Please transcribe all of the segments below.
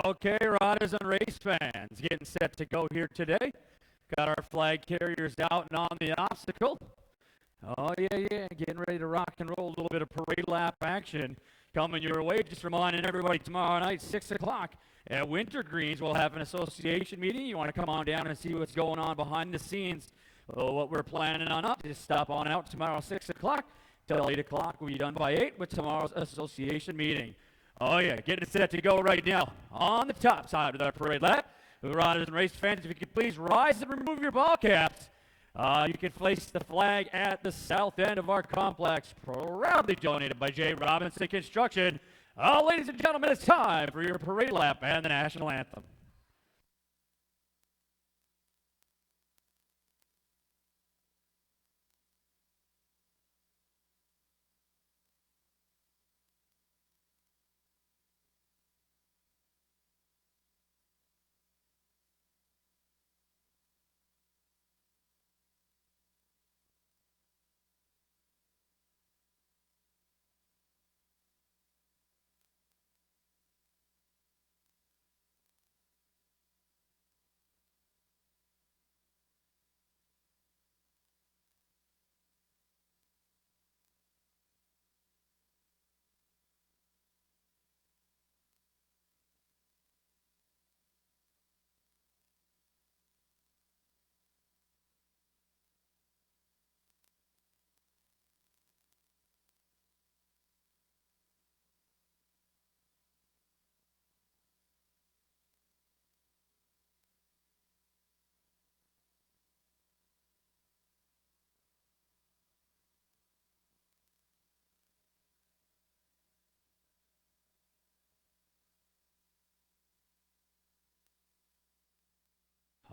Okay, riders and race fans, getting set to go here today. Got our flag carriers out and on the obstacle. Oh, yeah, getting ready to rock and roll. A little bit of parade lap action coming your way. Just reminding everybody tomorrow night, 6 o'clock at Wintergreens, we'll have an association meeting. You want to come on down and see what's going on behind the scenes, what we're planning on up. Just stop on out tomorrow, 6 o'clock till 8 o'clock. We'll be done by 8 with tomorrow's association meeting. Oh, yeah, getting set to go right now on the top side of that parade lap. Riders and race fans, if you could please rise and remove your ball caps. You can place the flag at the south end of our complex, proudly donated by J. Robinson Construction. Ladies and gentlemen, it's time for your parade lap and the national anthem.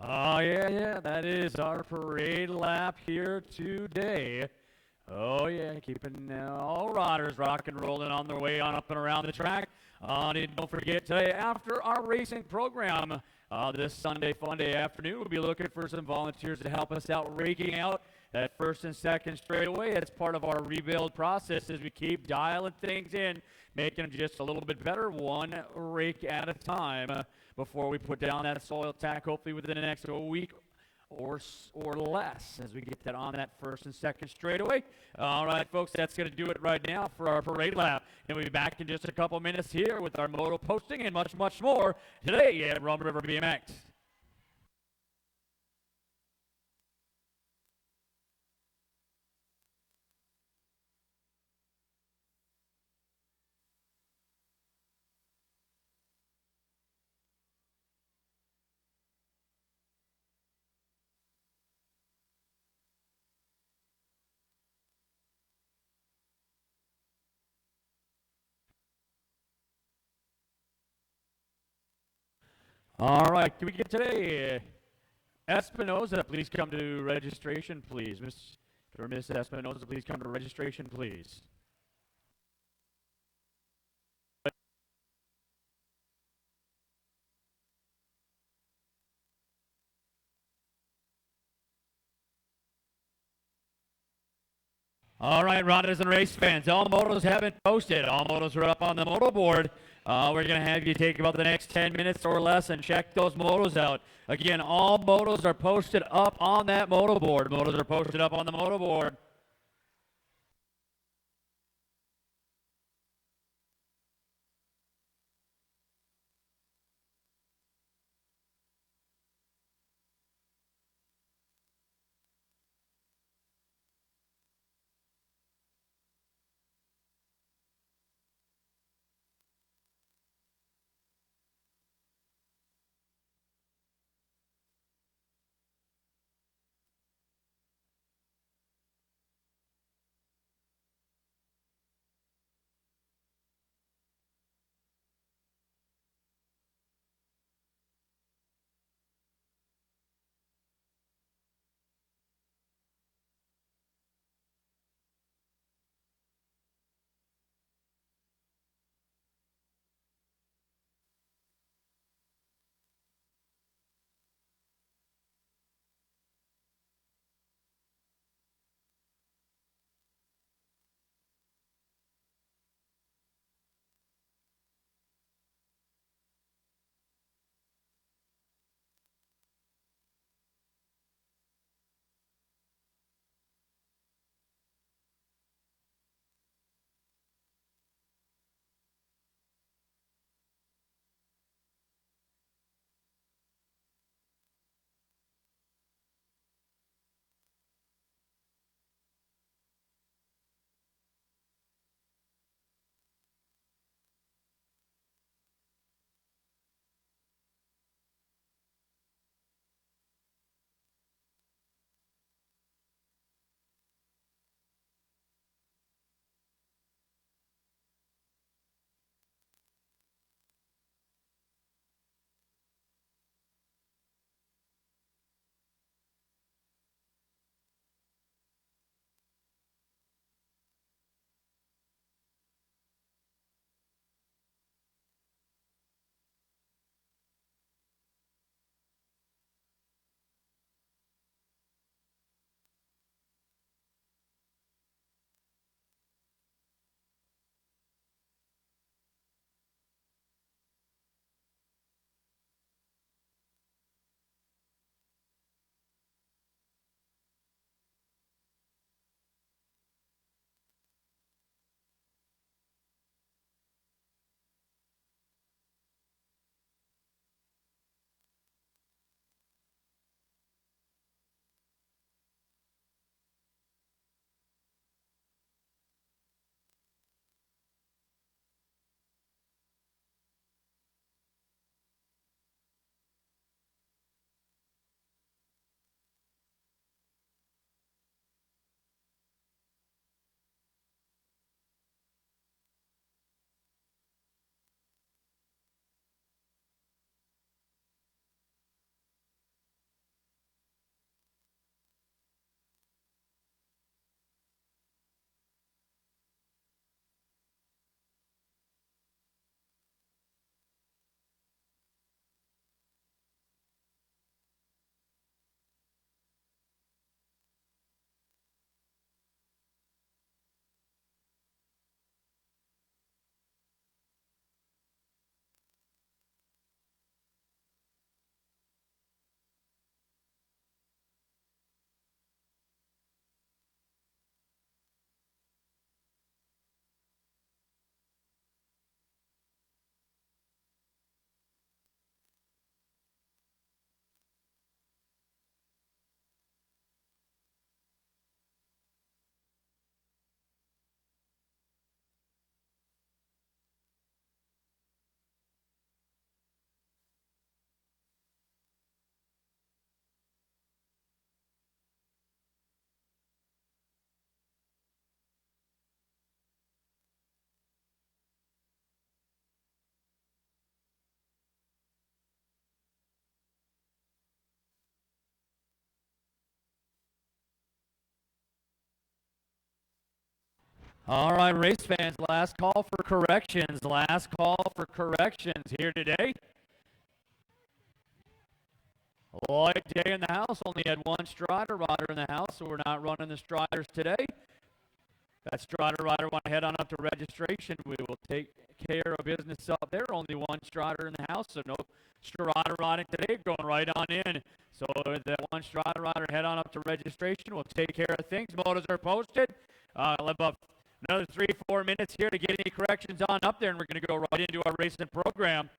Oh, yeah, that is our parade lap here today. Oh, yeah, keeping all riders rock and rolling on their way on up and around the track. And don't forget, today, after our racing program, this Sunday Fun Day afternoon, we'll be looking for some volunteers to help us out raking out that first and second straightaway. It's part of our rebuild process as we keep dialing things in, making them just a little bit better, one rake at a time, before we put down that soil tack, hopefully within the next week or less, as we get that on that first and second straightaway. All right, folks, that's going to do it right now for our parade lap. And we'll be back in just a couple minutes here with our moto posting and much, much more today at Rum River BMX. All right, can we get today? Espinoza, please come to registration, please. Mr. or Miss Espinoza, please come to registration, please. All right, riders and race fans, all motos have been posted. All motos are up on the moto board. We're going to have you take about the next 10 minutes or less and check those motos out. Again, all motos are posted up on that moto board. Motos are posted up on the moto board. All right, race fans, last call for corrections. Last call for corrections here today. Lloyd Day in the house, only had one Strider rider in the house, so we're not running the Striders today. That Strider rider want to head on up to registration. We will take care of business up there. Only one Strider in the house, so no Strider riding today. Going right on in. So that one Strider rider head on up to registration. We'll take care of things. Motos are posted. About another 3-4 minutes here to get any corrections on up there, and we're going to go right into our racing program.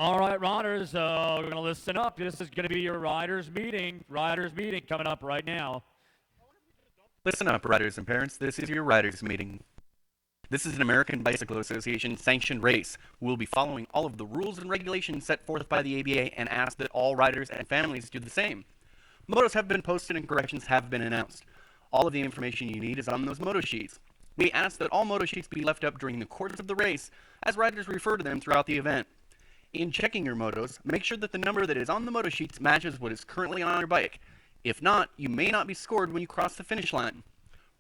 All right, riders, we're going to listen up. This is going to be your riders' meeting. Riders' meeting coming up right now. Listen up, riders and parents. This is your riders' meeting. This is an American Bicycle Association sanctioned race. We will be following all of the rules and regulations set forth by the ABA and ask that all riders and families do the same. Motos have been posted and corrections have been announced. All of the information you need is on those moto sheets. We ask that all moto sheets be left up during the course of the race, as riders refer to them throughout the event. In checking your motos, make sure that the number that is on the moto sheets matches what is currently on your bike. If not, you may not be scored when you cross the finish line.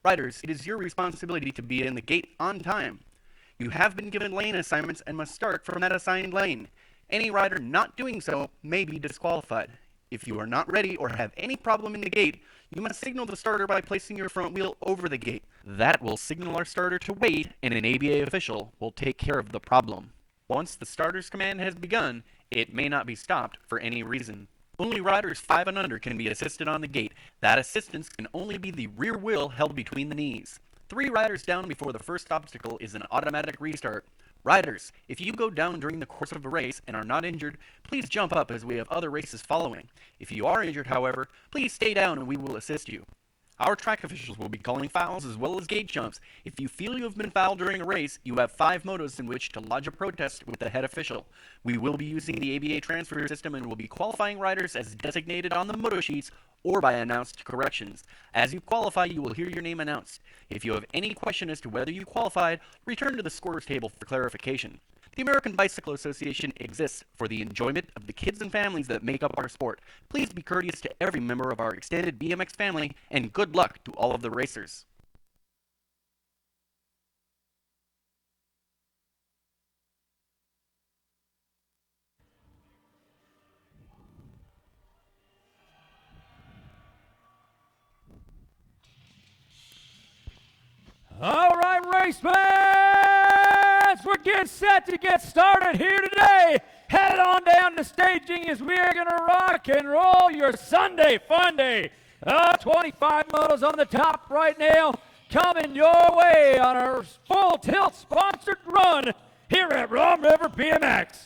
Riders, it is your responsibility to be in the gate on time. You have been given lane assignments and must start from that assigned lane. Any rider not doing so may be disqualified. If you are not ready or have any problem in the gate, you must signal the starter by placing your front wheel over the gate. That will signal our starter to wait, and an ABA official will take care of the problem. Once the starter's command has begun, it may not be stopped for any reason. Only riders 5 and under can be assisted on the gate. That assistance can only be the rear wheel held between the knees. 3 riders down before the first obstacle is an automatic restart. Riders, if you go down during the course of a race and are not injured, please jump up as we have other races following. If you are injured, however, please stay down and we will assist you. Our track officials will be calling fouls as well as gate jumps. If you feel you have been fouled during a race, you have 5 motos in which to lodge a protest with the head official. We will be using the ABA transfer system and will be qualifying riders as designated on the moto sheets or by announced corrections. As you qualify, you will hear your name announced. If you have any question as to whether you qualified, return to the scores table for clarification. The American Bicycle Association exists for the enjoyment of the kids and families that make up our sport. Please be courteous to every member of our extended BMX family, and good luck to all of the racers. All right, race fans, we're getting set to get started here today. Head on down to staging as we are going to rock and roll your Sunday fun day. 25 motos on the top right now, coming your way on our full tilt sponsored run here at Rum River BMX.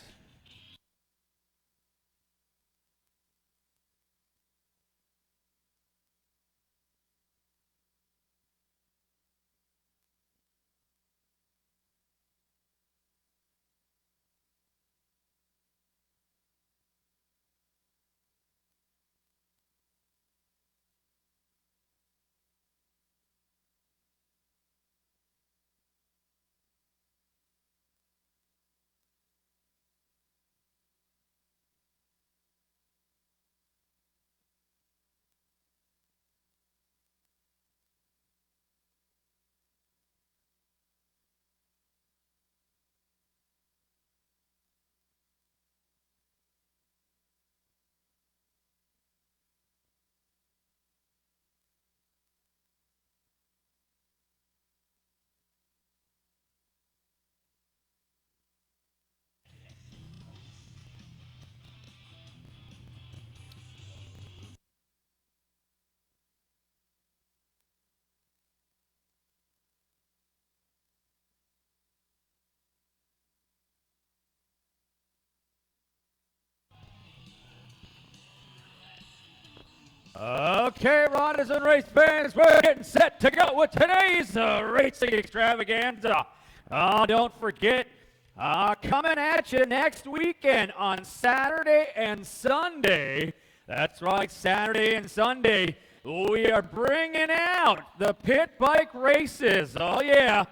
Okay, riders and race fans, we're getting set to go with today's racing extravaganza. Don't forget, coming at you next weekend on Saturday and Sunday. That's right, Saturday and Sunday. We are bringing out the pit bike races. Oh yeah,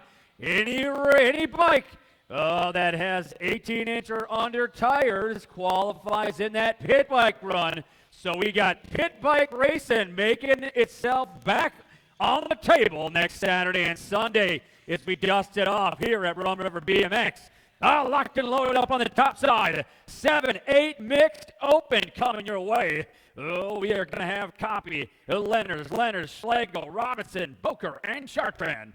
any bike that has 18-inch or under tires qualifies in that pit bike run. So we got pit bike racing making itself back on the table next Saturday and Sunday as we dust it off here at Rum River BMX. Locked and loaded up on the top side. 7-8 mixed open coming your way. Oh, we are going to have copy. Leonard, Schlegel, Robinson, Boker, and Chartrand.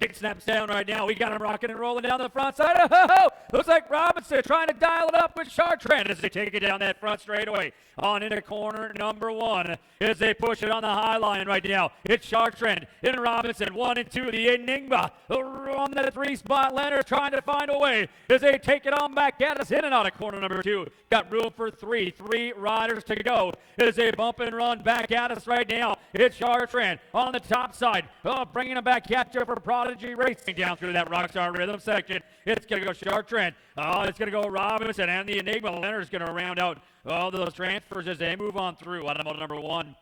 Kick snaps down right now. We got him rocking and rolling down the front side. Oh, looks like Robinson trying to dial it up with Chartrand as they take it down that front straightaway. On into corner number 1 as they push it on the high line right now. It's Chartrand and Robinson. 1 and 2. The Enigma on the 3 spot. Leonard trying to find a way as they take it on back at us. In and out of corner number 2. Got room for 3. 3 riders to go as they bump and run back at us right now. It's Chartrand on the top side. Oh, bringing them back at you for Prodigy Racing down through that Rockstar Rhythm section. It's going to go Chartrand. Oh, it's going to go Robinson and the Enigma. Leonard's going to round out all those transfers as they move on through. Automotive number 1.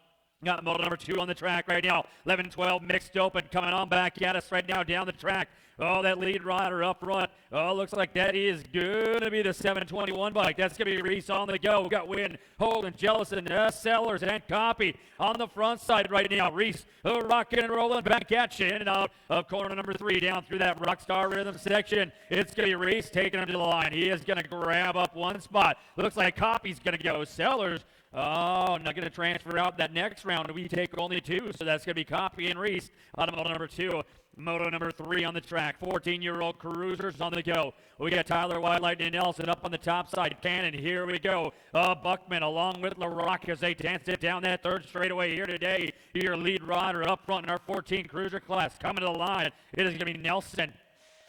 Got motor number 2 on the track right now. 11-12 mixed open coming on back at us right now down the track. Oh, that lead rider up front. Oh, looks like that is going to be the 721 bike. That's going to be Reese on the go. We got Wynn, Holden, Jellison, Sellers, and Copy on the front side right now. Reese rocking and rolling back at you. In and out of corner number 3 down through that Rockstar Rhythm section. It's going to be Reese taking him to the line. He is going to grab up one spot. Looks like Copy's going to go. Sellers. Oh, not going to transfer out that next round. We take only 2, so that's going to be Copy and Reese. Automotive number 2. Moto number 3 on the track. 14-year-old cruisers on the go. We got Tyler White Lightning Nelson up on the top side. Cannon, here we go. Buckman along with LaRock as they dance it down that 3rd straightaway here today. Your lead rider up front in our 14 cruiser class coming to the line. It is going to be Nelson.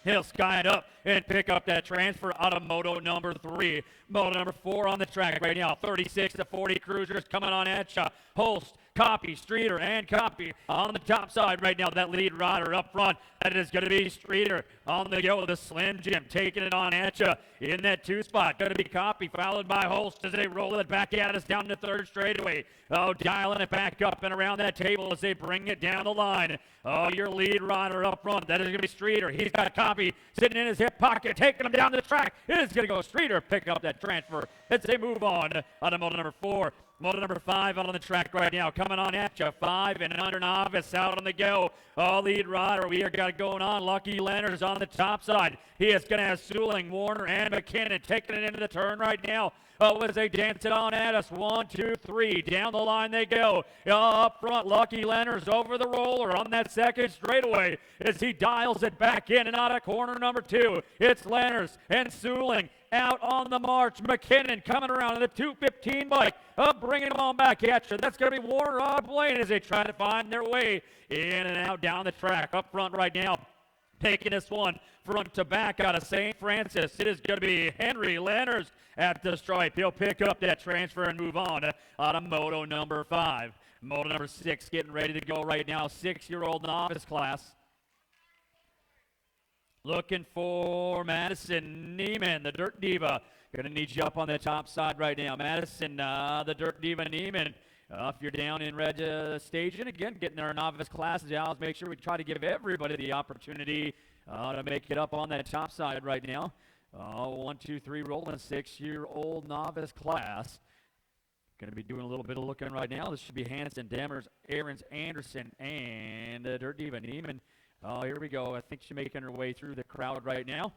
He'll sky it up and pick up that transfer out of Moto number 3. Moto number 4 on the track right now. 36-40 cruisers coming on at you. Holst, Copy, Streeter, and Copy on the top side right now. That lead rider up front. That is going to be Streeter on the go. The Slim Jim taking it on at you in that 2 spot. Going to be Copy followed by Holst as they roll it back at us down the 3rd straightaway. Oh, dialing it back up and around that table as they bring it down the line. Oh, your lead rider up front. That is going to be Streeter. He's got Copy sitting in his hip pocket, taking him down the track. It is going to go Streeter, pick up that transfer as they move on. Automotive number 4. Moto number 5 out on the track right now. Coming on at you. 5 and under novice out on the go. Oh, lead rider. We are got it going on. Lucky Leonard's on the top side. He is going to have Suling, Warner, and McKinnon taking it into the turn right now. Oh, as they dance it on at us. 1, 2, 3. Down the line they go. Up front, Lucky Leonard's over the roller on that 2nd straightaway as he dials it back in and out of corner number 2. It's Leonard's and Suling out on the march. McKinnon coming around in the 215 bike. Bringing them on back at you. That's going to be Warner Blaine as they try to find their way in and out down the track. Up front right now. Taking this one front to back out of St. Francis. It is going to be Henry Leonard's at the stripe. He'll pick up that transfer and move on out of Moto number 5. Moto number 6 getting ready to go right now. 6-year-old novice class. Looking for Madison Neiman, the Dirt Diva. Going to need you up on the top side right now. Madison, the Dirt Diva Neiman. If you're down in red staging, again, getting our novice classes out, make sure we try to give everybody the opportunity to make it up on that top side right now. 1, 2, 3, rolling 6-year-old novice class. Going to be doing a little bit of looking right now. This should be Hanson, Demers, Aarons, Anderson, and Dirt Diva Neiman. Oh, here we go. I think she's making her way through the crowd right now.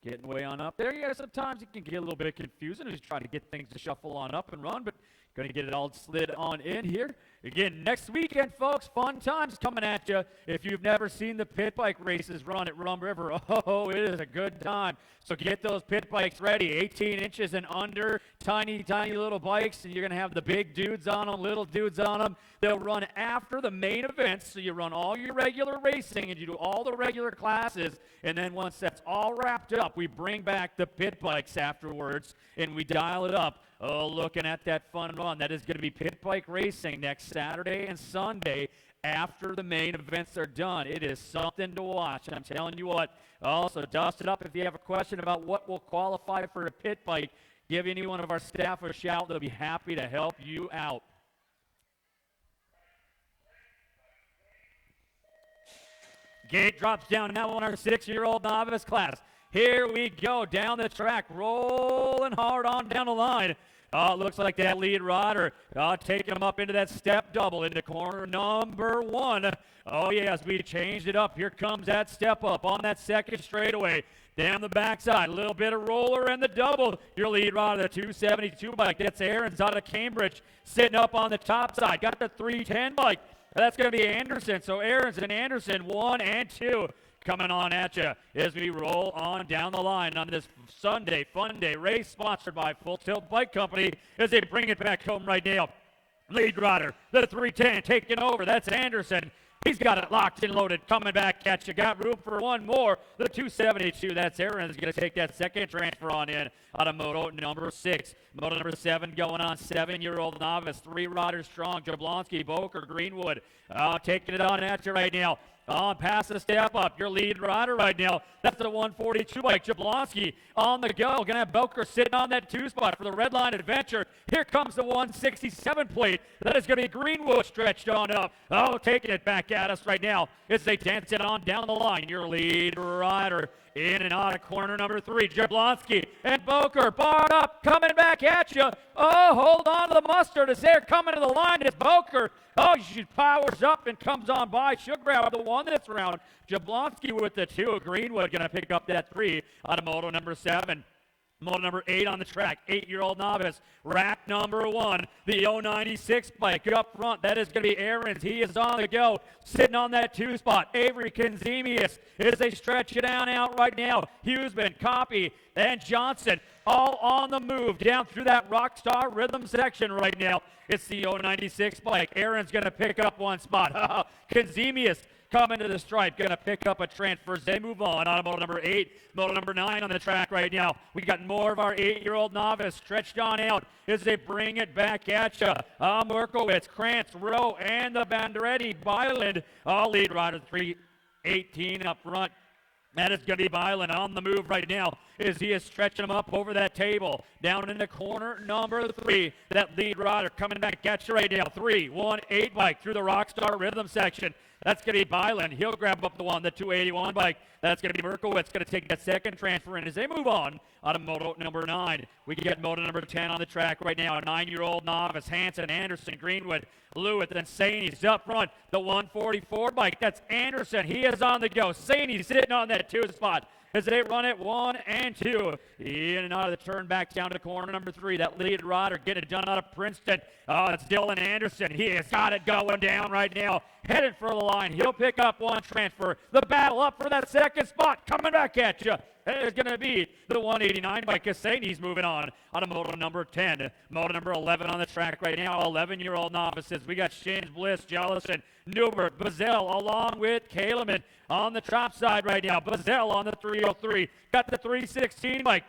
Getting way on up there. Yeah, sometimes it can get a little bit confusing as you try to get things to shuffle on up and run, but going to get it all slid on in here. Again, next weekend, folks, fun times coming at you. If you've never seen the pit bike races run at Rum River, oh, it is a good time. So get those pit bikes ready, 18 inches and under, tiny, tiny little bikes, and you're going to have the big dudes on them, little dudes on them. They'll run after the main events, so you run all your regular racing and you do all the regular classes, and then once that's all wrapped up, we bring back the pit bikes afterwards, and we dial it up. Oh, looking at that fun run. That is going to be pit bike racing next Saturday and Sunday after the main events are done. It is something to watch, and I'm telling you what. Also, dust it up if you have a question about what will qualify for a pit bike. Give any one of our staff a shout. They'll be happy to help you out. Gate drops down now on our 6-year-old novice class. Here we go down the track, rolling hard on down the line. It looks like that lead rider taking him up into that step double into corner number 1. Oh, yes, we changed it up. Here comes that step up on that 2nd straightaway. Down the backside, a little bit of roller and the double. Your lead rider, the 272 bike. That's Aarons out of Cambridge sitting up on the top side. Got the 310 bike. That's going to be Anderson. So Aarons and Anderson, 1 and 2. coming on at you as we roll on down the line on this Sunday Fun Day race sponsored by Full Tilt Bike Company as they bring it back home right now. Lead rider, the 310 taking over. That's Anderson. He's got it locked and loaded, coming back at you. Got room for one more. The 272, that's Aaron's going to take that second transfer on in out of moto number 6. Moto number 7 going on 7-year-old novice. 3 riders strong. Jablonski, Boker, Greenwood. Taking it on at you right now. On past the step up, your lead rider right now. That's the 142 bike. Jablonski on the go. Gonna have Boker sitting on that 2 spot for the Red Line Adventure. Here comes the 167 plate. That is gonna be Greenwood stretched on up. Taking it back at us right now as they dance it on down the line. Your lead rider in and out of corner number 3. Jablonski and Boker barred up, coming back at you. Hold on to the mustard as they're coming to the line. It's Boker. She powers up and comes on by. She'll grab the 1 that's around. Jablonski with the 2. Greenwood going to pick up that 3 out of moto number 7. Moto number 8 on the track, 8-year-old novice. Rack number 1, the 096 bike up front. That is going to be Aaron's. He is on the go, sitting on that 2 spot. Avery Kenzemius as they stretch it down out right now. Hughesman, Copy, and Johnson all on the move down through that Rockstar Rhythm section right now. It's the 096 bike. Aaron's going to pick up 1 spot. Kenzemius coming to the stripe, going to pick up a transfer as they move on to moto number 8. Moto number 9 on the track right now. We got more of our 8-year-old novice stretched on out as they bring it back at you. Merkowitz, Krantz, Rowe, and the Banderetti, Byland. Lead rider 318 up front. That is going to be Byland on the move right now as he is stretching them up over that table. Down in the corner, number 3. That lead rider coming back at you right now. 318 bike through the Rockstar Rhythm section. That's going to be Byland. He'll grab up the 281 bike. That's going to be Merkowitz. Going to take that second transfer in as they move on of moto number 9. We can get moto number 10 on the track right now. A 9-year-old novice, Hanson, Anderson, Greenwood, Lewitt, and Saney's up front. The 144 bike. That's Anderson. He is on the go. Saney's sitting on that 2 spot as they run it 1 and 2. In and out of the turn back down to corner number 3. That lead rider getting it done out of Princeton. It's Dylan Anderson. He has got it going down right now. Headed for the line. He'll pick up 1 transfer. The battle up for that second spot. Coming back at you. It's going to be the 189 by Cassani's moving on of moto number 10. Moto number 11 on the track right now. 11-year-old novices. We got Shins, Bliss, Jellison, Newbert, Bazell, along with Kaleman on the top side right now. Bazell on the 303. Got the 316 bike.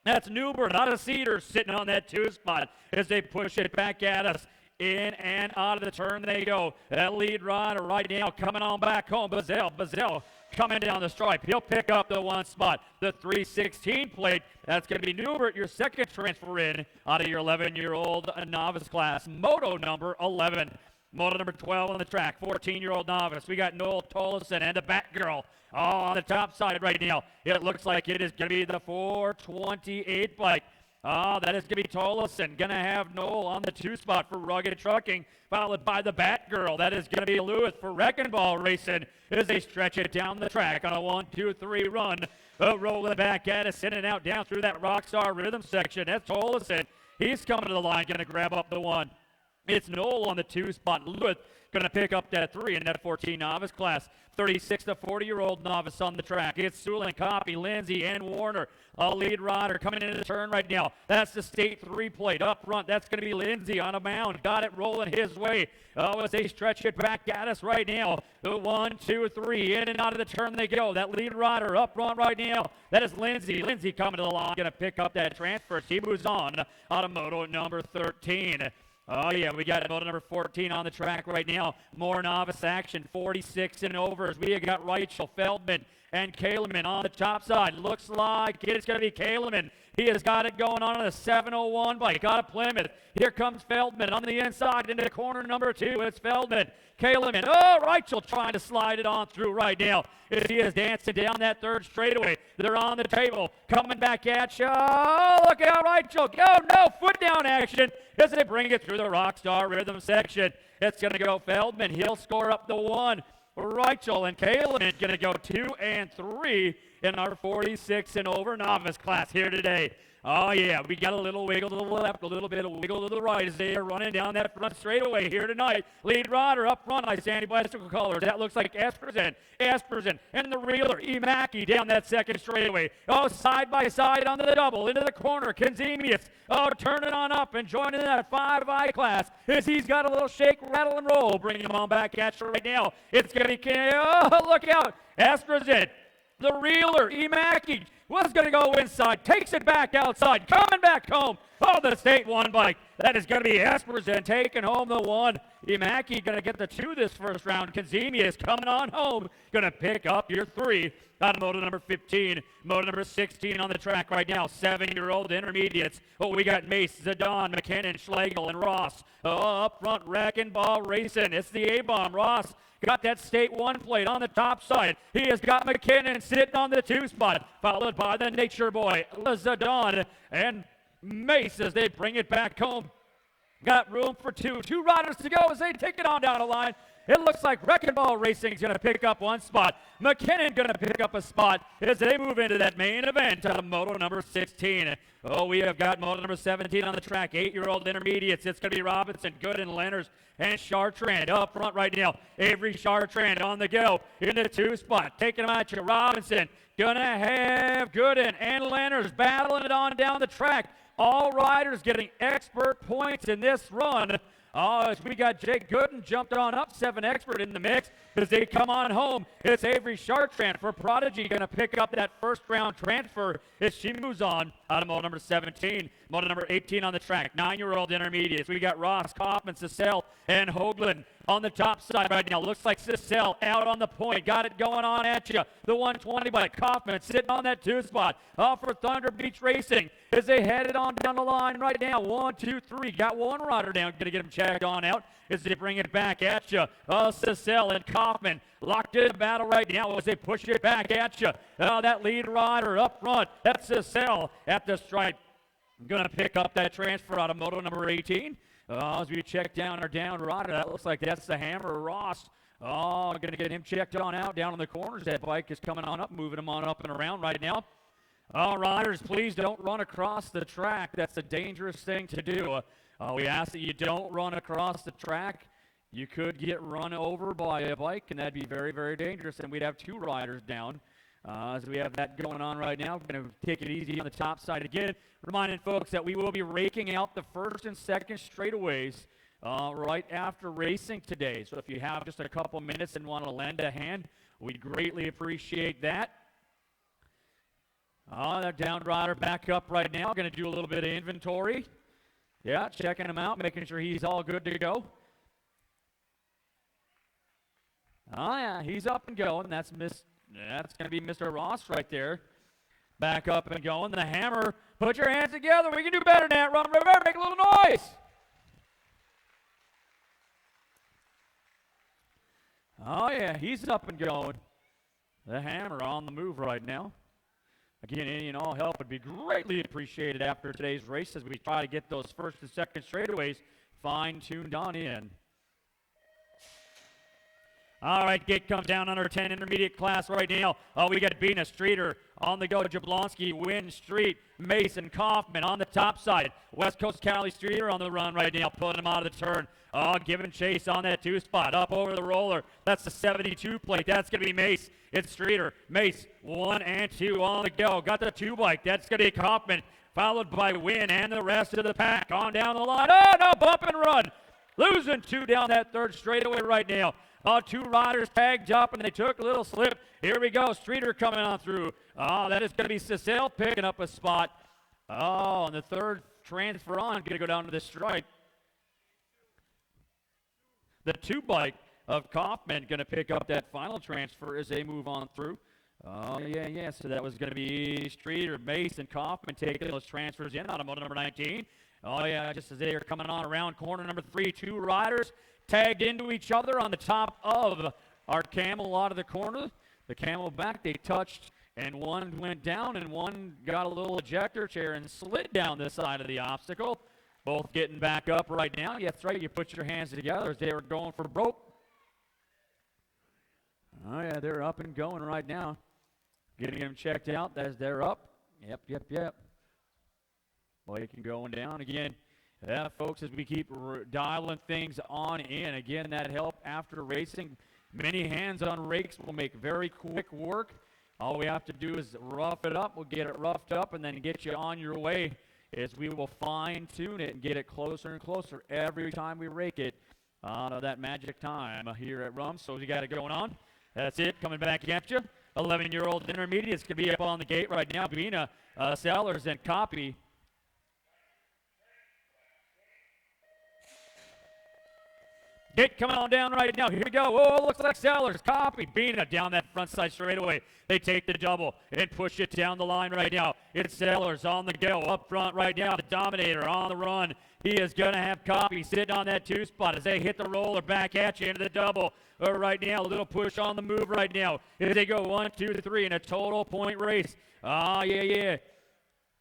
That's Newbert out of Cedar sitting on that 2 spot as they push it back at us. In and out of the turn they go. That lead rider right now coming on back home. Bazell coming down the stripe. He'll pick up the 1 spot. The 316 plate. That's going to be Newbert, your second transfer in out of your 11-year-old novice class. Moto number 11. Moto number 12 on the track. 14-year-old novice. We got Noel Tollison and the Batgirl on the top side right now. It looks like it is going to be the 428 bike. That is going to be Tollison. Going to have Noel on the 2 spot for Rugged Trucking, followed by the Batgirl. That is going to be Lewis for Wrecking Ball Racing as they stretch it down the track on a 1-2-3 run. Rolling back at us, in and out down through that Rockstar Rhythm section. That's Tollison. He's coming to the line, going to grab up the 1. It's Noel on the 2 spot. Lewis going to pick up that 3 in that 14 novice class. 36 to 40-year-old novice on the track. It's Sulin, Copy, Lindsay, and Warner. A lead rider coming into the turn right now. That's the state 3 plate up front. That's going to be Lindsay on a mound. Got it rolling his way. As they stretch it back at us right now. The 1, 2, 3. In and out of the turn they go. That lead rider up front right now. That is Lindsay. Lindsay coming to the line. Going to pick up that transfer. He moves on of moto number 13. We got moto number 14 on the track right now. More novice action, 46 and overs. We have got Reichel, Feldman, and Kaleman on the top side. Looks like it's going to be Kaleman. He has got it going on a 701 bike out of Plymouth. Here comes Feldman on the inside into corner number 2. It's Feldman. Kaleman. Reichel trying to slide it on through right now as he is dancing down that 3rd straightaway. They're on the table. Coming back at you. Look out, Reichel. No, foot down action as they bring it through the Rockstar Rhythm section. It's going to go Feldman. He'll score up the 1. Reichel and Kaleman going to go 2 and 3 in our 46 and over novice class here today. Oh, yeah, we got a little wiggle to the left, a little bit of wiggle to the right as they are running down that front straightaway here tonight. Lead rider up front by Sandy Bicycle Colors. That looks like Espersen, and the reeler, Emaki down that second straightaway. Oh, side by side on the double, into the corner, Kenzemius. Oh, turning on up and joining that 5I class as he's got a little shake, rattle, and roll. Bringing him on back at you right now. It's going to be, oh, look out, Espersen. The reeler, Emaki, was going to go inside, takes it back outside, coming back home. Oh, the State 1 bike. That is going to be Espersen taking home the 1. Emaki going to get the 2 this first round. Kazemi is coming on home, going to pick up your 3 on moto number 15. Moto number 16 on the track right now, 7-year-old intermediates. Oh, we got Mace, Zidane, McKinnon, Schlegel, and Ross. Oh, up front, Wrecking Ball racing. It's the A-bomb. Ross got that State 1 plate on the top side. He has got McKinnon sitting on the 2 spot, followed by the Nature Boy, Zidane, and Mace as they bring it back home. Got room for 2. 2 riders to go as they take it on down the line. It looks like Wrecking Ball Racing is going to pick up 1 spot. McKinnon going to pick up a spot as they move into that main event out of moto number 16. Oh, we have got moto number 17 on the track. 8-year-old intermediates. It's going to be Robinson, Gooden, Lenners, and Chartrand up front right now. Avery Chartrand on the go in the 2 spot. Taking him out to Robinson. Going to have Gooden and Lenners battling it on down the track. All riders getting expert points in this run. Oh, as we got Jake Gooden jumped on up, 7 expert in the mix as they come on home. It's Avery Chartrand for Prodigy going to pick up that first round transfer as she moves on out of moto number 17. Moto number 18 on the track, 9-year-old intermediates. We got Ross, Kaufman, Cecil, and Hoagland on the top side right now. Looks like Cecil out on the point. Got it going on at you. The 120 by Kaufman sitting on that 2 spot. Off for Thunder Beach Racing as they headed on down the line right now. 1, 2, 3. Got 1 rider down. Going to get him checked on out as they bring it back at you. Cecil and Kaufman locked in the battle right now as they push it back at you. That lead rider up front. That's Cecil at the stripe. Going to pick up that transfer out of moto number 18. As we check down our down rider, that looks like that's the Hammer Ross. Oh, going to get him checked on out down in the corners. That bike is coming on up, moving him on up and around right now. Riders, please don't run across the track. That's a dangerous thing to do. We ask that you don't run across the track. You could get run over by a bike, and that'd be very, very dangerous, and we'd have 2 riders down. As we have that going on right now, we're going to take it easy on the top side again. Reminding folks that we will be raking out the first and second straightaways right after racing today. So if you have just a couple minutes and want to lend a hand, we'd greatly appreciate that. That down rider back up right now. Going to do a little bit of inventory. Yeah, checking him out, making sure he's all good to go. Yeah, he's up and going. That's going to be Mr. Ross right there. Back up and going. The Hammer, put your hands together. We can do better than that. Run, River, make a little noise. Oh, yeah, he's up and going. The Hammer on the move right now. Again, any and all help would be greatly appreciated after today's race as we try to get those first and second straightaways fine-tuned on in. All right, gate comes down under 10 intermediate class right now. We got Bina, Streeter on the go. Jablonski, Wynn, Street, Mason, Kaufman on the top side. West Coast Cali Streeter on the run right now, pulling him out of the turn. Giving chase on that 2 spot. Up over the roller. That's the 72 plate. That's going to be Mace. It's Streeter. Mace, 1 and 2 on the go. Got the 2 bike. That's going to be Kaufman, followed by Wynn and the rest of the pack. On down the line. Oh, no, bump and run. Losing 2 down that third straightaway right now. 2 riders tagged up, and they took a little slip. Here we go. Streeter coming on through. That is going to be Cecil picking up a spot. And the third transfer on, going to go down to the stripe. The 2 bike of Kaufman going to pick up that final transfer as they move on through. Yeah. So that was going to be Streeter, Mason, Kaufman taking those transfers in out of moto number 19. Just as they are coming on around corner number 3, 2 riders tagged into each other on the top of our Camel out of the corner. The Camel back, they touched, and one went down, and one got a little ejector chair and slid down the side of the obstacle. Both getting back up right now. Yeah, that's right, you put your hands together as they were going for broke. They're up and going right now. Getting them checked out as they're up. Yep. Waking going down again. Yeah, folks, as we keep dialing things on in. Again, that help after racing. Many hands on rakes will make very quick work. All we have to do is rough it up. We'll get it roughed up and then get you on your way as we will fine-tune it and get it closer and closer every time we rake it out of that magic time here at Rum. So we got it going on. That's it, coming back at you. 11-year-old intermediates could be up on the gate right now. Bina, Sellers, and Copy. Gate coming on down right now. Here we go. Oh, looks like Sellers. Copy. Bina down that front side straightaway. They take the double and push it down the line right now. It's Sellers on the go. Up front right now. The Dominator on the run. He is going to have Copy sitting on that 2 spot as they hit the roller back at you into the double. Right now, a little push on the move right now. As they go 1, 2, 3 in a total point race. Yeah.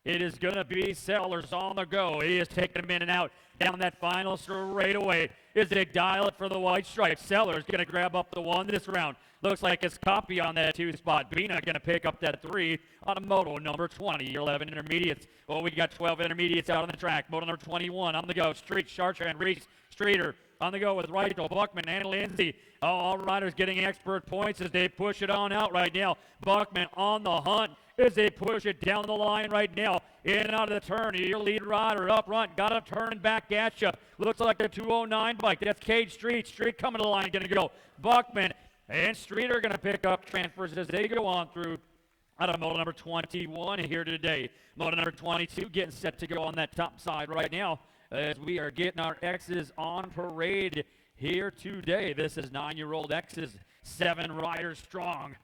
It is going to be Sellers on the go. He is taking them in and out down that final straightaway. Is they dial it for the white stripe. Sellers going to grab up the 1 this round. Looks like it's Copy on that 2 spot. Bina going to pick up that 3 on a moto number 20. Your 11 intermediates. Well, we got 12 intermediates out on the track. Moto number 21 on the go. Street, Chartrand, Reese, Streeter on the go with Reichel, Buckman, and Lindsay. All riders getting expert points as they push it on out right now. Buckman on the hunt as they push it down the line right now. In and out of the turn. Your lead rider up front. Got him turning back at you. Looks like the 209 bike. That's Cage Street. Street coming to the line. Going to go. Buckman and Street are going to pick up transfers as they go on through out of moto number 21 here today. Moto number 22 getting set to go on that top side right now as we are getting our X's on parade here today. This is 9-year-old X's, 7 riders strong.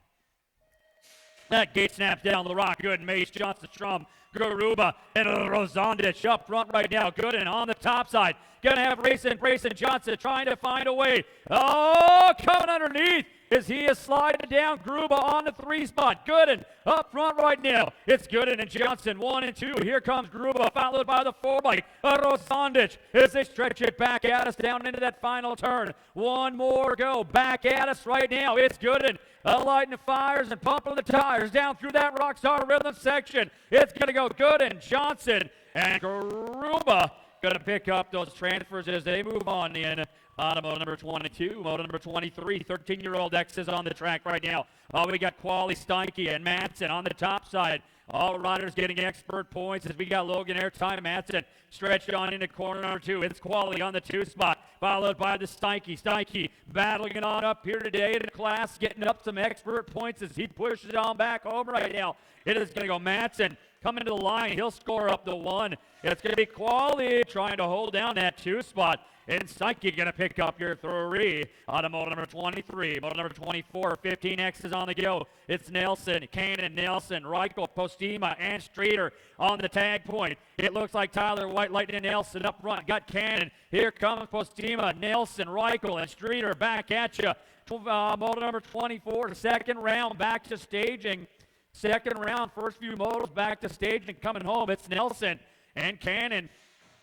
That gate snaps down the rock. Good. Mace, Johnson, Strum, Garuba, and Rosandich up front right now. Good and on the top side. Gonna have Grayson Johnson trying to find a way. Oh, coming underneath as he is sliding down. Garuba on the 3 spot. Gooden up front right now. It's Gooden and Johnson 1 and 2. Here comes Garuba followed by the 4 bike. Rosandich as they stretch it back at us down into that final turn. 1 more go back at us right now. It's Gooden. Lighting the fires and pumping the tires down through that Rockstar Rhythm section. It's going to go Gooden, Johnson, and Garuba going to pick up those transfers as they move on in. On moto number 22, moto number 23, 13-year-old X is on the track right now. We got Quali, Steinke, and Madsen on the top side. All riders getting expert points as we got Logan Airtime, Madsen stretched on into corner number 2. It's Quali on the 2 spot, followed by the Steinke. Steinke battling it on up here today in the class, getting up some expert points as he pushes it on back home right now. It is going to go Madsen coming to the line. He'll score up the 1. It's going to be Quali trying to hold down that 2 spot. And Psyche going to pick up your 3 on a moto number 23. Moto number 24, 15X is on the go. It's Nelson, Cannon, Nelson, Reichel, Postima, and Streeter on the tag point. It looks like Tyler White, Lightning, and Nelson up front. Got Cannon. Here comes Postima, Nelson, Reichel, and Streeter back at you. Moto number 24, second round, back to staging. Second round, first few motos back to staging, coming home. It's Nelson and Cannon.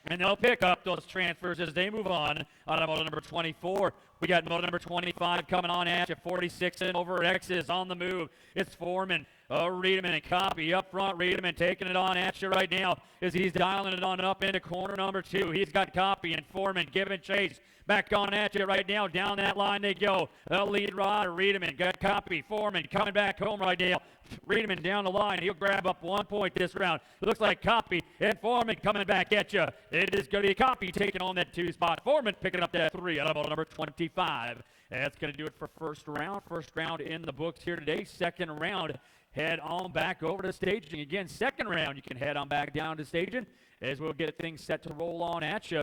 And they'll pick up those transfers as they move on to moto number 24. We got moto number 25 coming on at you. 46 and over X's on the move. It's Foreman, Riedemann, and Copy up front. Riedemann taking it on at you right now as he's dialing it on up into corner number 2. He's got Copy and Foreman giving chase. Back on at you right now. Down that line they go. The lead rider, Riedemann, got Copy. Foreman coming back home right now. Riedemann down the line. He'll grab up 1 point this round. It looks like Copy and Foreman coming back at you. It is going to be Copy taking on that 2 spot. Foreman picking up that 3 out of number 25. That's going to do it for first round. First round in the books here today. Second round, head on back over to staging. Again, second round, you can head on back down to staging as we'll get things set to roll on at you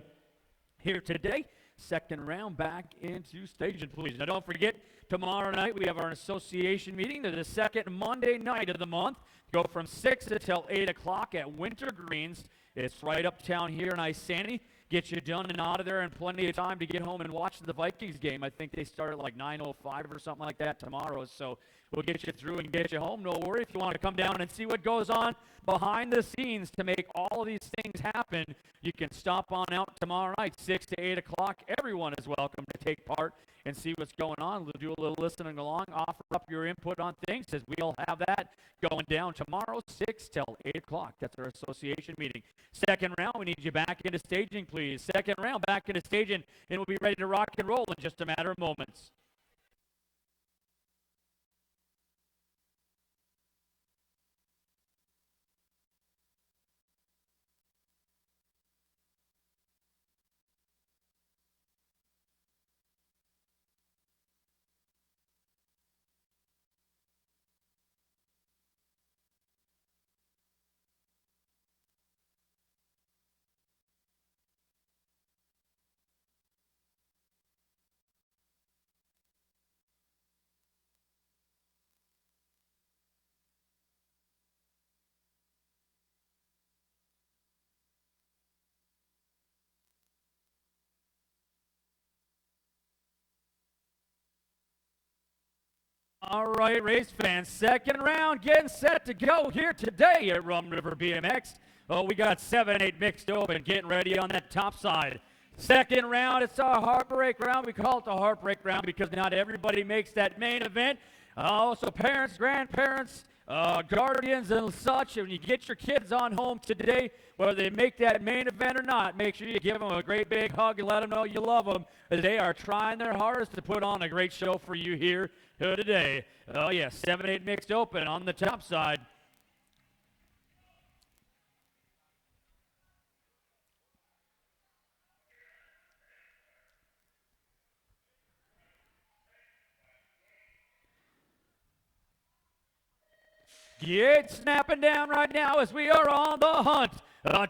here today. Second round back into staging, please. Now, don't forget, tomorrow night we have our association meeting. The second Monday night of the month. Go from 6 until 8 o'clock at Winter Greens. It's right uptown here in Isani. get you done and out of there, and plenty of time to get home and watch the Vikings game. I think they start at like 9:05 or something like that tomorrow, so we'll get you through and get you home. No worry. If you want to come down and see what goes on behind the scenes to make all of these things happen, you can stop on out tomorrow night, 6 to 8 o'clock. Everyone is welcome to take part and see what's going on. We'll do a little listening along, offer up your input on things, as we'll have that going down tomorrow, 6 till 8 o'clock. That's our association meeting. Second round, we need you back into staging, please. Second round, back into staging, and we'll be ready to rock and roll in just a matter of moments. All right, race fans, second round getting set to go here today at Rum River BMX. Oh, we got 7-8 mixed open, getting ready on that top side. Second round, it's our heartbreak round. We call it the heartbreak round because not everybody makes that main event. So parents, grandparents, guardians and such, when you get your kids on home today, whether they make that main event or not, make sure you give them a great big hug and let them know you love them, as they are trying their hardest to put on a great show for you here today. Oh yeah, 7-8 mixed open on the top side. Get snapping down right now as we are on the hunt.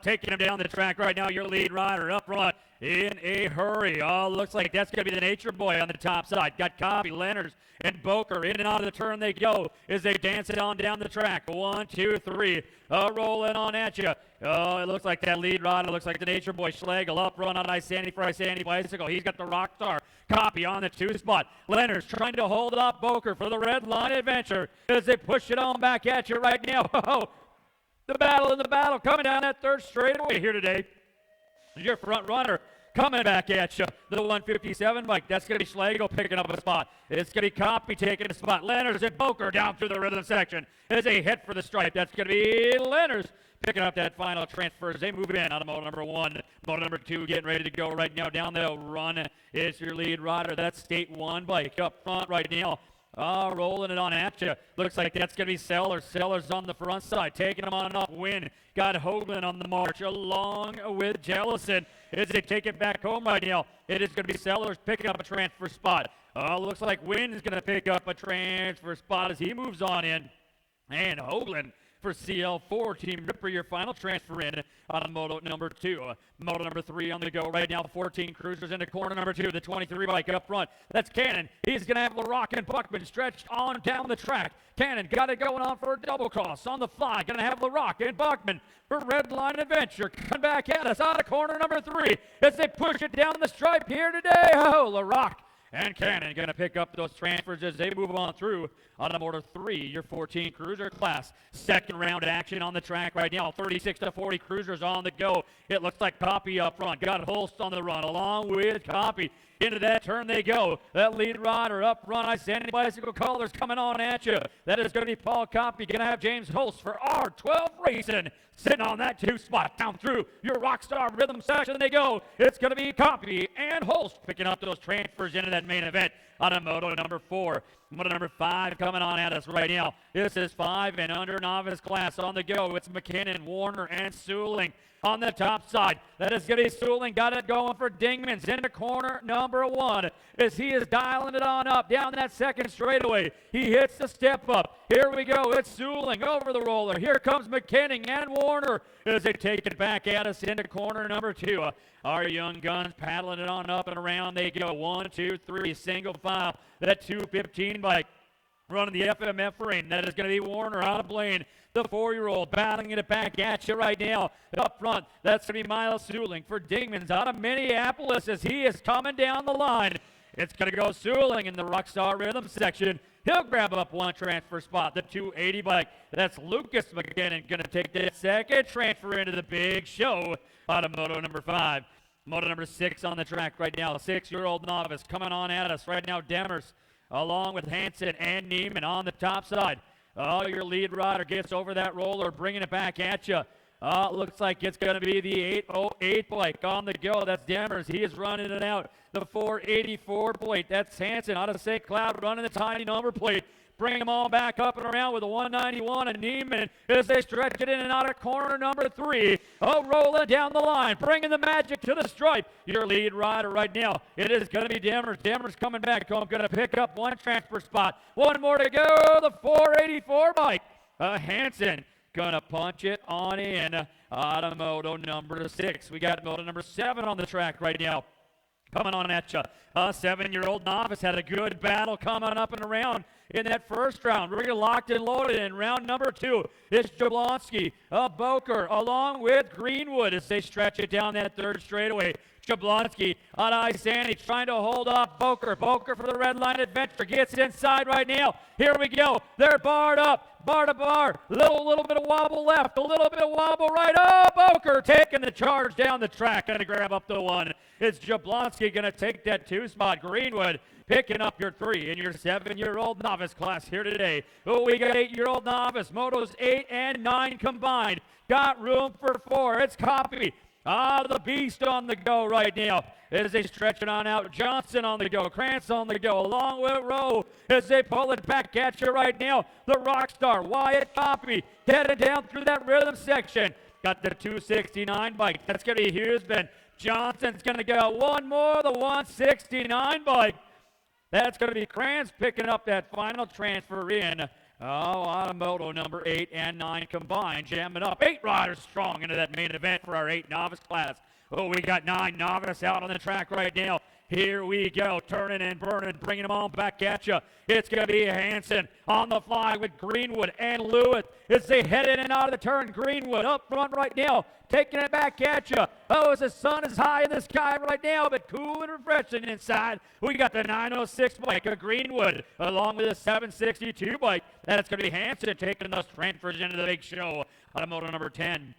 Taking him down the track right now, your lead rider up front in a hurry. Oh, looks like that's going to be the Nature Boy on the top side. Got Copy, Leonard, and Boker in and out of the turn they go as they dance it on down the track. 1, 2, 3, rolling on at you. Oh, it looks like that lead rider looks like the Nature Boy. Schlegel up front on Sandy for Sandy Bicycle. He's got the Rockstar Copy on the 2 spot. Leonard's trying to hold it up Boker for the Red Line Adventure as they push it on back at you right now. Oh, the battle coming down that third straightaway here today. Your front runner coming back at you. The 157 bike. That's going to be Schlegel picking up a spot. It's going to be Copy taking a spot. Leonard's and Boker down through the rhythm section as they hit for the stripe. That's going to be Leonard's picking up that final transfer as they move in out of moto number 1. Moto number 2 getting ready to go right now down the run. It's your lead rider. That's State 1 bike up front right now. Rolling it on at you. Looks like that's going to be Sellers. Sellers on the front side, taking him on an upwind. Got Hoagland on the march, along with Jellison as they take it back home right now. It is going to be Sellers picking up a transfer spot. Looks like Wynn is going to pick up a transfer spot as he moves on in. And Hoagland for CL4. Team Ripper, your final transfer in on moto number 2. Moto number 3 on the go right now. 14 cruisers into corner number 2. The 23 bike up front. That's Cannon. He's going to have LaRock and Buckman stretched on down the track. Cannon got it going on for a double cross on the fly. Going to have LaRock and Buckman for Red Line Adventure. Coming back at us out of corner number 3 as they push it down the stripe here today. Oh, LaRock and Cannon going to pick up those transfers as they move on through Automotive 3, your 14 cruiser class. Second round action on the track right now. 36 to 40 cruisers on the go. It looks like Copy up front. Got Holst on the run along with Copy. Into that turn they go. That lead rider up front. I see any bicycle colors coming on at you. That is going to be Paul Copy. Going to have James Holst for R12 Racing. Sitting on that 2 spot. Down through your Rockstar Rhythm section they go. It's going to be Copy and Holst picking up those transfers into that main event on a moto number 4. Moto number 5 coming on at us right now. This is 5 and under novice class on the go. It's McKinnon, Warner, and Suling on the top side. That is going to be Suling. Got it going for Dingmans into corner number 1 as he is dialing it on up down that second straightaway. He hits the step up. Here we go. It's Suling over the roller. Here comes McKinnon and Warner as they take it back at us into corner number 2. Our young guns paddling it on up and around they go. 1, 2, 3, single file. That 215 bike running the FMF ring. That is going to be Warner out of Blaine. The 4-year-old battling it back at you right now. Up front, that's going to be Miles Suling for Dingman's out of Minneapolis as he is coming down the line. It's going to go Suling in the Rockstar Rhythm section. He'll grab up one transfer spot, the 280 bike. That's Lucas McKinnon going to take that second transfer into the big show out of Moto number 5. Moto number 6 on the track right now. A 6-year-old novice coming on at us right now. Demers along with Hansen and Neiman on the top side. Oh, your lead rider gets over that roller, bringing it back at you. Looks like it's going to be the 808 bike on the go. That's Demers. He is running it out. The 484 plate. That's Hansen out of St. Cloud running the tiny number plate. Bring them all back up and around with a 191 and Neiman as they stretch it in and out of corner number 3. Oh, rolling down the line, bringing the magic to the stripe. Your lead rider right now, it is going to be Demers. Demers coming back home, going to pick up one transfer spot. One more to go, the 484 bike. Hansen going to punch it on in out of Moto number 6. We got Moto number 7 on the track right now. Coming on at you. A 7-year-old novice had a good battle coming up and around in that first round. We're locked and loaded in round number 2. It's Jablonski, Boker, along with Greenwood as they stretch it down that third straightaway. Jablonski on Isani trying to hold off Boker. Boker for the Red Line Adventure gets inside right now. Here we go. They're barred up, bar to bar. Little bit of wobble left, a little bit of wobble right. Oh, Boker taking the charge down the track. Going to grab up the 1. It's Jablonski going to take that 2 spot. Greenwood picking up your 3 in your 7-year-old novice class here today. Oh, we got 8-year-old novice. Motos 8 and 9 combined. Got room for 4. It's Copy. The beast on the go right now as they stretch it on out. Johnson on the go. Krantz on the go. Along with Rowe as they pull it back at you right now. The Rockstar, Wyatt Copy, headed down through that rhythm section. Got the 269 bike. That's going to be Hughesman. Johnson's going to go one more, the 169 bike. That's going to be Krantz picking up that final transfer in. Out of Moto number 8 and 9 combined, jamming up 8 riders strong into that main event for our 8 novice class. Oh, we got 9 novice out on the track right now. Here we go, turning and burning, bringing them all back at you. It's going to be Hansen on the fly with Greenwood and Lewis as they head in and out of the turn. Greenwood up front right now, taking it back at you. Oh, as the sun is high in the sky right now, but cool and refreshing inside. We got the 906 bike of Greenwood along with the 762 bike. That's going to be Hansen taking those transfers into the big show out of Moto number 10.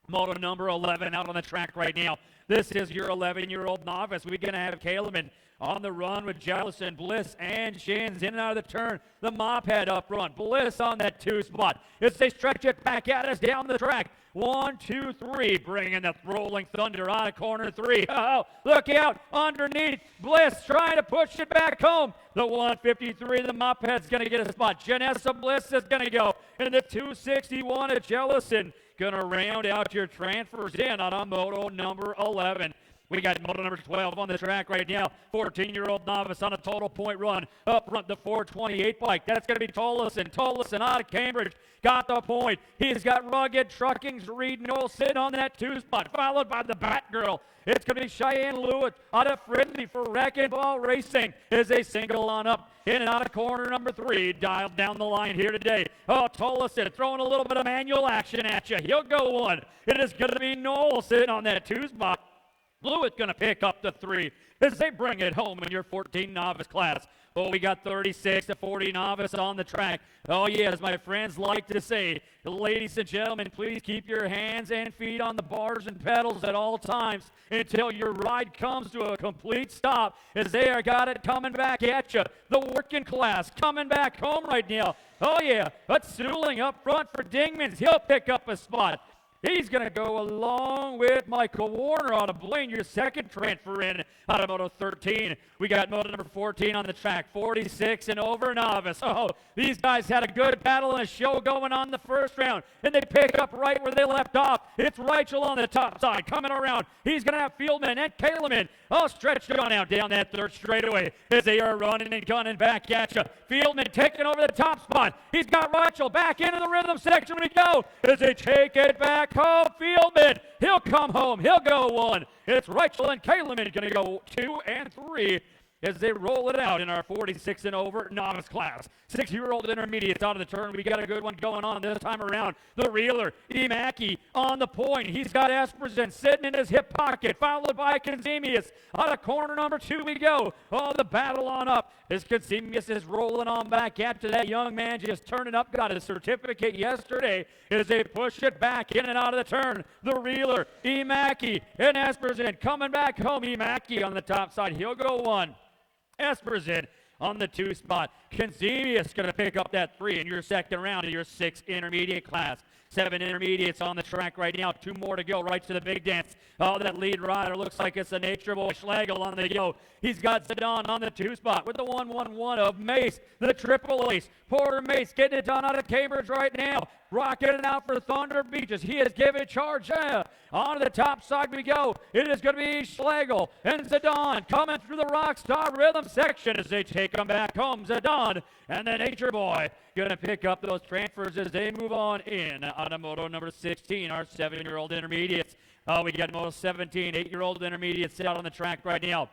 Moto number 11 out on the track right now. This is your 11-year-old novice. We're going to have Kaleman on the run with Jellison, Bliss, and Shins in and out of the turn. The mop head up front. Bliss on that 2 spot as they stretch it back at us down the track. 1, 2, 3, bringing the rolling thunder out of corner 3. Oh, look out underneath. Bliss trying to push it back home. The 153, the mop head's going to get a spot. Janessa Bliss is going to go. And the 261 of Jellison going to round out your transfers in on Moto number 11. We got Moto number 12 on the track right now. 14-year-old novice on a total point run. Up front, the 428 bike. That's going to be Tollison. Tollison out of Cambridge. Got the point. He's got Rugged Trucking's Reed Knoll sitting on that 2 spot, followed by the Batgirl. It's going to be Cheyenne Lewis out of Fridley for Wrecking Ball Racing as they single on up in and out of corner number 3. Dialed down the line here today. Oh, Tollison throwing a little bit of manual action at you. He'll go 1. It is going to be Knoll sitting on that 2 spot. Blewett going to pick up the 3 as they bring it home in your 14 novice class. Oh, we got 36 to 40 novice on the track. Oh, yeah, as my friends like to say, ladies and gentlemen, please keep your hands and feet on the bars and pedals at all times until your ride comes to a complete stop as they are got it coming back at you. The working class coming back home right now. Oh, yeah, that's Suling up front for Dingmans. He'll pick up a spot. He's going to go along with Michael Warner out of Blaine, your second transfer in out of Moto 13. We got Moto number 14 on the track, 46 and over novice. Oh, these guys had a good battle and a show going on the first round, and they pick up right where they left off. It's Rachel on the top side coming around. He's going to have Fieldman and Kaleman all stretched on out down that third straightaway as they are running and gunning back at you. Fieldman taking over the top spot. He's got Rachel back into the rhythm section we go as they take it back home. Fieldman, he'll come home. He'll go 1. It's Rachel and Kaleman going to go 2 and 3 as they roll it out in our 46 and over novice class. 6-year-old intermediates out of the turn. We got a good one going on this time around. The reeler, Emaki, on the point. He's got Esperson sitting in his hip pocket, followed by Consemius. Out of corner number 2 we go. Oh, the battle on up as Consemius is rolling on back after that young man just turning up. Got his certificate yesterday as they push it back in and out of the turn. The reeler, Emaki, and Esperson coming back home. Emaki on the top side. He'll go 1. Esperson on the 2 spot. Consemius going to pick up that 3 in your second round of your 6 intermediate class. 7 intermediates on the track right now. 2 more to go right to the big dance. Oh, that lead rider looks like it's a Nature Boy. Schlegel on the go. He's got Zidane on the 2 spot with the 1-1-1 of Mace, the triple ace. Porter Mace getting it done out of Cambridge right now. Rocking it out for Thunder Beaches. He is giving charge. On to the top side we go. It is going to be Schlegel and Zidane coming through the Rockstar Rhythm section as they take them back home. Zidane and the Nature Boy going to pick up those transfers as they move on in. On to moto number 16, our 7-year-old intermediates. Oh, we got moto 17, 8-year-old intermediates out on the track right now.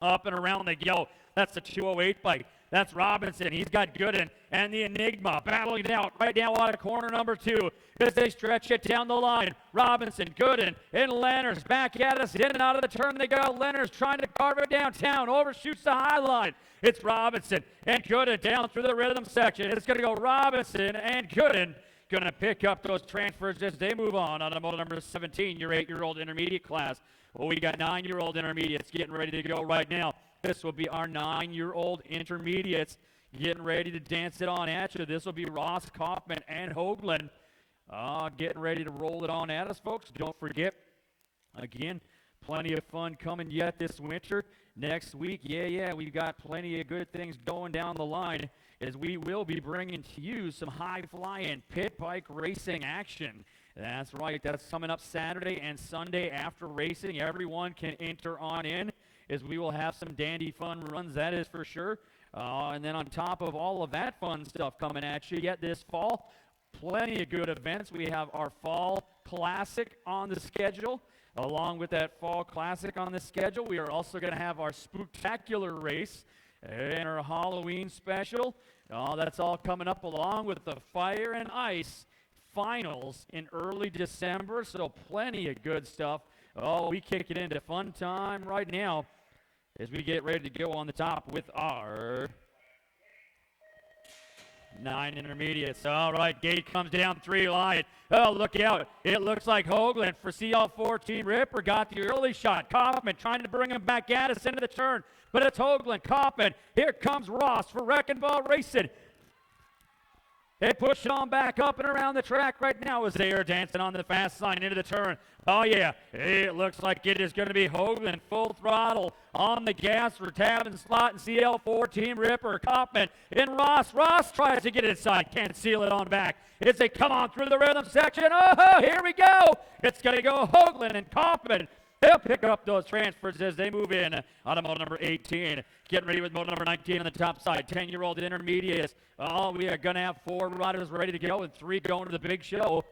Up and around they go. That's the 208 bike. That's Robinson. He's got Gooden and the Enigma battling it out right now out of corner number 2 as they stretch it down the line. Robinson, Gooden, and Lenners back at us. In and out of the turn they go. Lenners trying to carve it downtown. Overshoots the high line. It's Robinson and Gooden down through the rhythm section. It's going to go Robinson and Gooden. Going to pick up those transfers as they move on to moto number 17, your 8-year-old intermediate class. Well, we got 9-year-old intermediates getting ready to go right now. This will be our 9-year-old intermediates getting ready to dance it on at you. This will be Ross, Kaufman, and Hoagland getting ready to roll it on at us, folks. Don't forget, again, plenty of fun coming yet this winter. Next week, we've got plenty of good things going down the line as we will be bringing to you some high-flying pit bike racing action. That's right. That's coming up Saturday and Sunday after racing. Everyone can enter on in as we will have some dandy fun runs, that is for sure. And then on top of all of that fun stuff coming at you yet this fall, plenty of good events. We have our Fall Classic on the schedule. Along with that Fall Classic on the schedule, we are also going to have our Spooktacular race and our Halloween special. That's all coming up along with the Fire and Ice finals in early December, so plenty of good stuff. We kick it into fun time right now as we get ready to go on the top with our 9 intermediates. All right, gate comes down 3 line. Oh, look out. It looks like Hoagland for CL14 Ripper got the early shot. Kaufman trying to bring him back at us into the turn, but it's Hoagland. Kaufman. Here comes Ross for Wrecking Ball Racing. They push it on back up and around the track right now as they are dancing on the fast line into the turn. Oh, yeah, it looks like it is going to be Hoagland full throttle on the gas for Tavin Slot and CL14 Ripper. Kaufman and Ross. Ross tries to get it inside. Can't seal it on back. As they come on through the rhythm section. Oh, here we go. It's going to go Hoagland and Kaufman. They'll pick up those transfers as they move in on to moto number 18. Getting ready with moto number 19 on the top side. 10-year-old intermediates. We are going to have 4 riders ready to go and 3 going to the big show.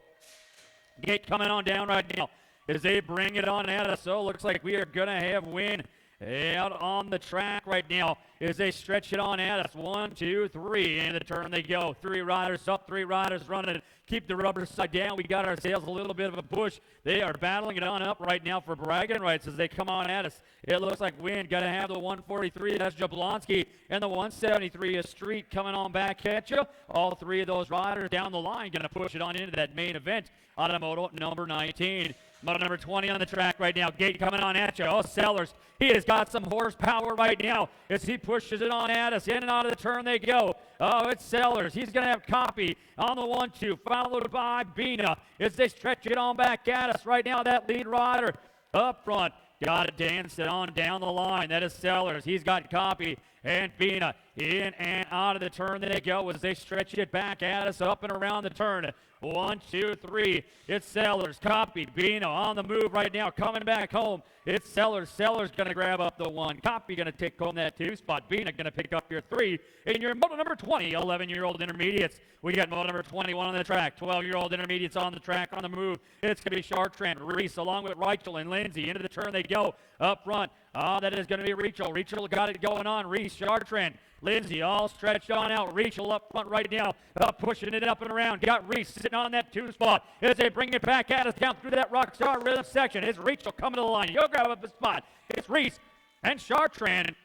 Gate coming on down right now as they bring it on at us. So looks like we are going to have Win out on the track right now as they stretch it on at us. 1, 2, 3. In the turn they go. 3 riders up, 3 riders running. Keep the rubber side down. We got ourselves a little bit of a push. They are battling it on up right now for bragging rights as they come on at us. It looks like Win got to have the 143. That's Jablonski. And the 173 is Street coming on back at you. All 3 of those riders down the line going to push it on into that main event on moto number 19. Moto number 20 on the track right now. Gate coming on at you. Oh, Sellers. He has got some horsepower right now as he pushes it on at us. In and out of the turn they go. Oh, it's Sellers. He's going to have Copy on the 1-2, followed by Bina as they stretch it on back at us. Right now, that lead rider up front. Got it dancing on down the line. That is Sellers. He's got Copy and Bina in and out of the turn they go as they stretch it back at us up and around the turn. 1, 2, 3. It's Sellers. Copy. Bina on the move right now. Coming back home. It's Sellers. Sellers going to grab up the 1. Copy going to take home that 2 spot. Bina going to pick up your 3. In your moto number 20, 11-year-old intermediates. We got moto number 21 on the track. 12-year-old intermediates on the track on the move. It's going to be Chartrand, Reese, along with Reichel and Lindsay. Into the turn they go. Up front. That is going to be Rachel. Rachel got it going on. Reese, Chartrand, Lindsay all stretched on out. Rachel up front right now, pushing it up and around. Got Reese sitting on that 2 spot as they bring it back at us down through that Rockstar Rhythm section. It's Rachel coming to the line. You'll grab up the spot. It's Reese and Chartrand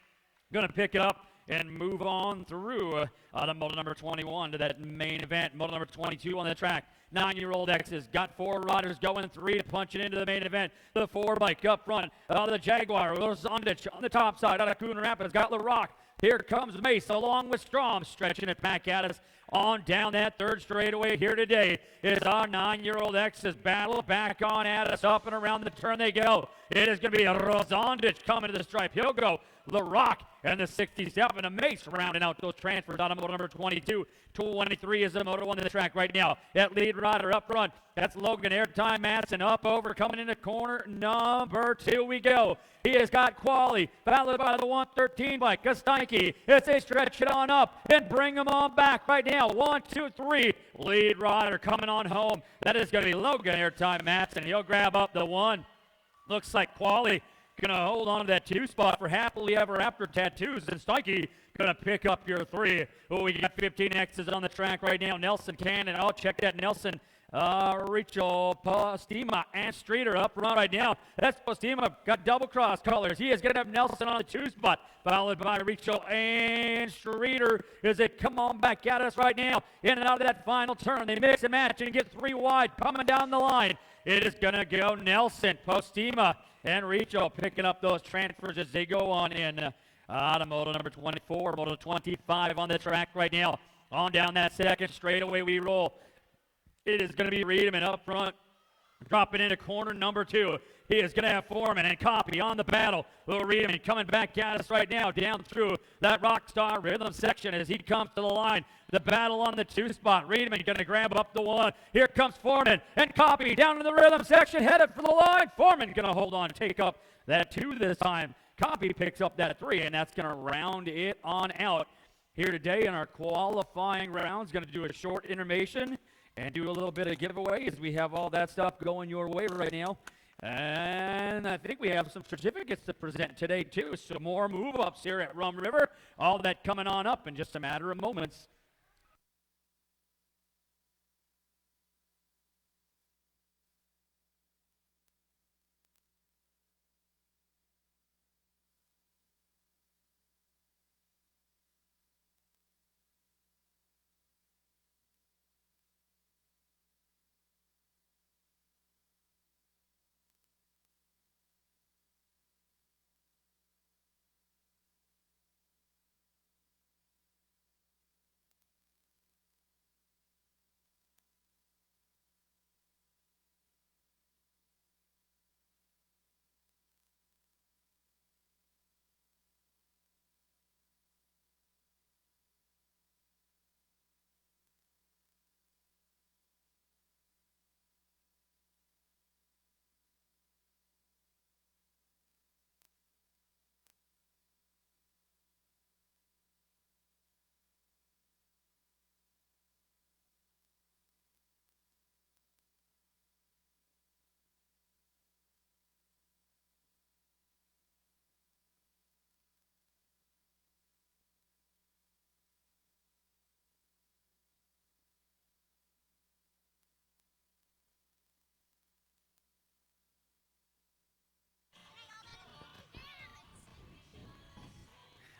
going to pick it up and move on through the moto number 21 to that main event. Moto number 22 on the track. 9-year-old X's got 4 riders going, 3 to punch it into the main event. The 4 bike up front. The Jaguar, Rosondich on the top side out of Coon Rapids. Got LaRock. Here comes Mace along with Strom, stretching it back at us on down that 3rd straightaway here today. Is our 9-year-old X's battle back on at us. Up and around the turn they go. It is going to be Rosondich coming to the stripe. He'll go LaRock and the 67. A Mace rounding out those transfers out of moto number 22. 23 is the moto on the track right now. That lead rider up front. That's Logan Airtime Madsen up over coming into corner number 2 we go. He has got Quali, followed by the 113 bike, Kosteinke. As they stretch it on up and bring them on back right now. 1, 2, 3. Lead rider coming on home. That is going to be Logan Airtime Madsen. He'll grab up the 1. Looks like Quali going to hold on to that 2 spot for Happily Ever After Tattoos. And Steinke going to pick up your 3. Oh, we got 15 X's on the track right now. Nelson Cannon. I'll check that. Nelson, Rachel, Postima, and Streeter up front right now. That's Postima. Got double cross colors. He is going to have Nelson on the 2 spot, followed by Rachel and Streeter as they come on back at us right now. In and out of that final turn. They mix and match and get 3 wide coming down the line. It is going to go Nelson, Postima, and Rachel picking up those transfers as they go on in moto number 24, moto 25 on the track right now. On down that 2nd straightaway we roll. It is going to be Riedemann up front, dropping into corner number 2. He is going to have Foreman and Copy on the battle. Little Riedemann coming back at us right now down through that Rockstar Rhythm section as he comes to the line. The battle on the 2 spot. Riedemann going to grab up the 1. Here comes Foreman and Copy down in the Rhythm section, headed for the line. Foreman going to hold on, take up that 2 this time. Copy picks up that 3, and that's going to round it on out. Here today in our qualifying rounds, going to do a short intermission and do a little bit of giveaway as we have all that stuff going your way right now. And I think we have some certificates to present today, too. So more move-ups here at Rum River. All that coming on up in just a matter of moments.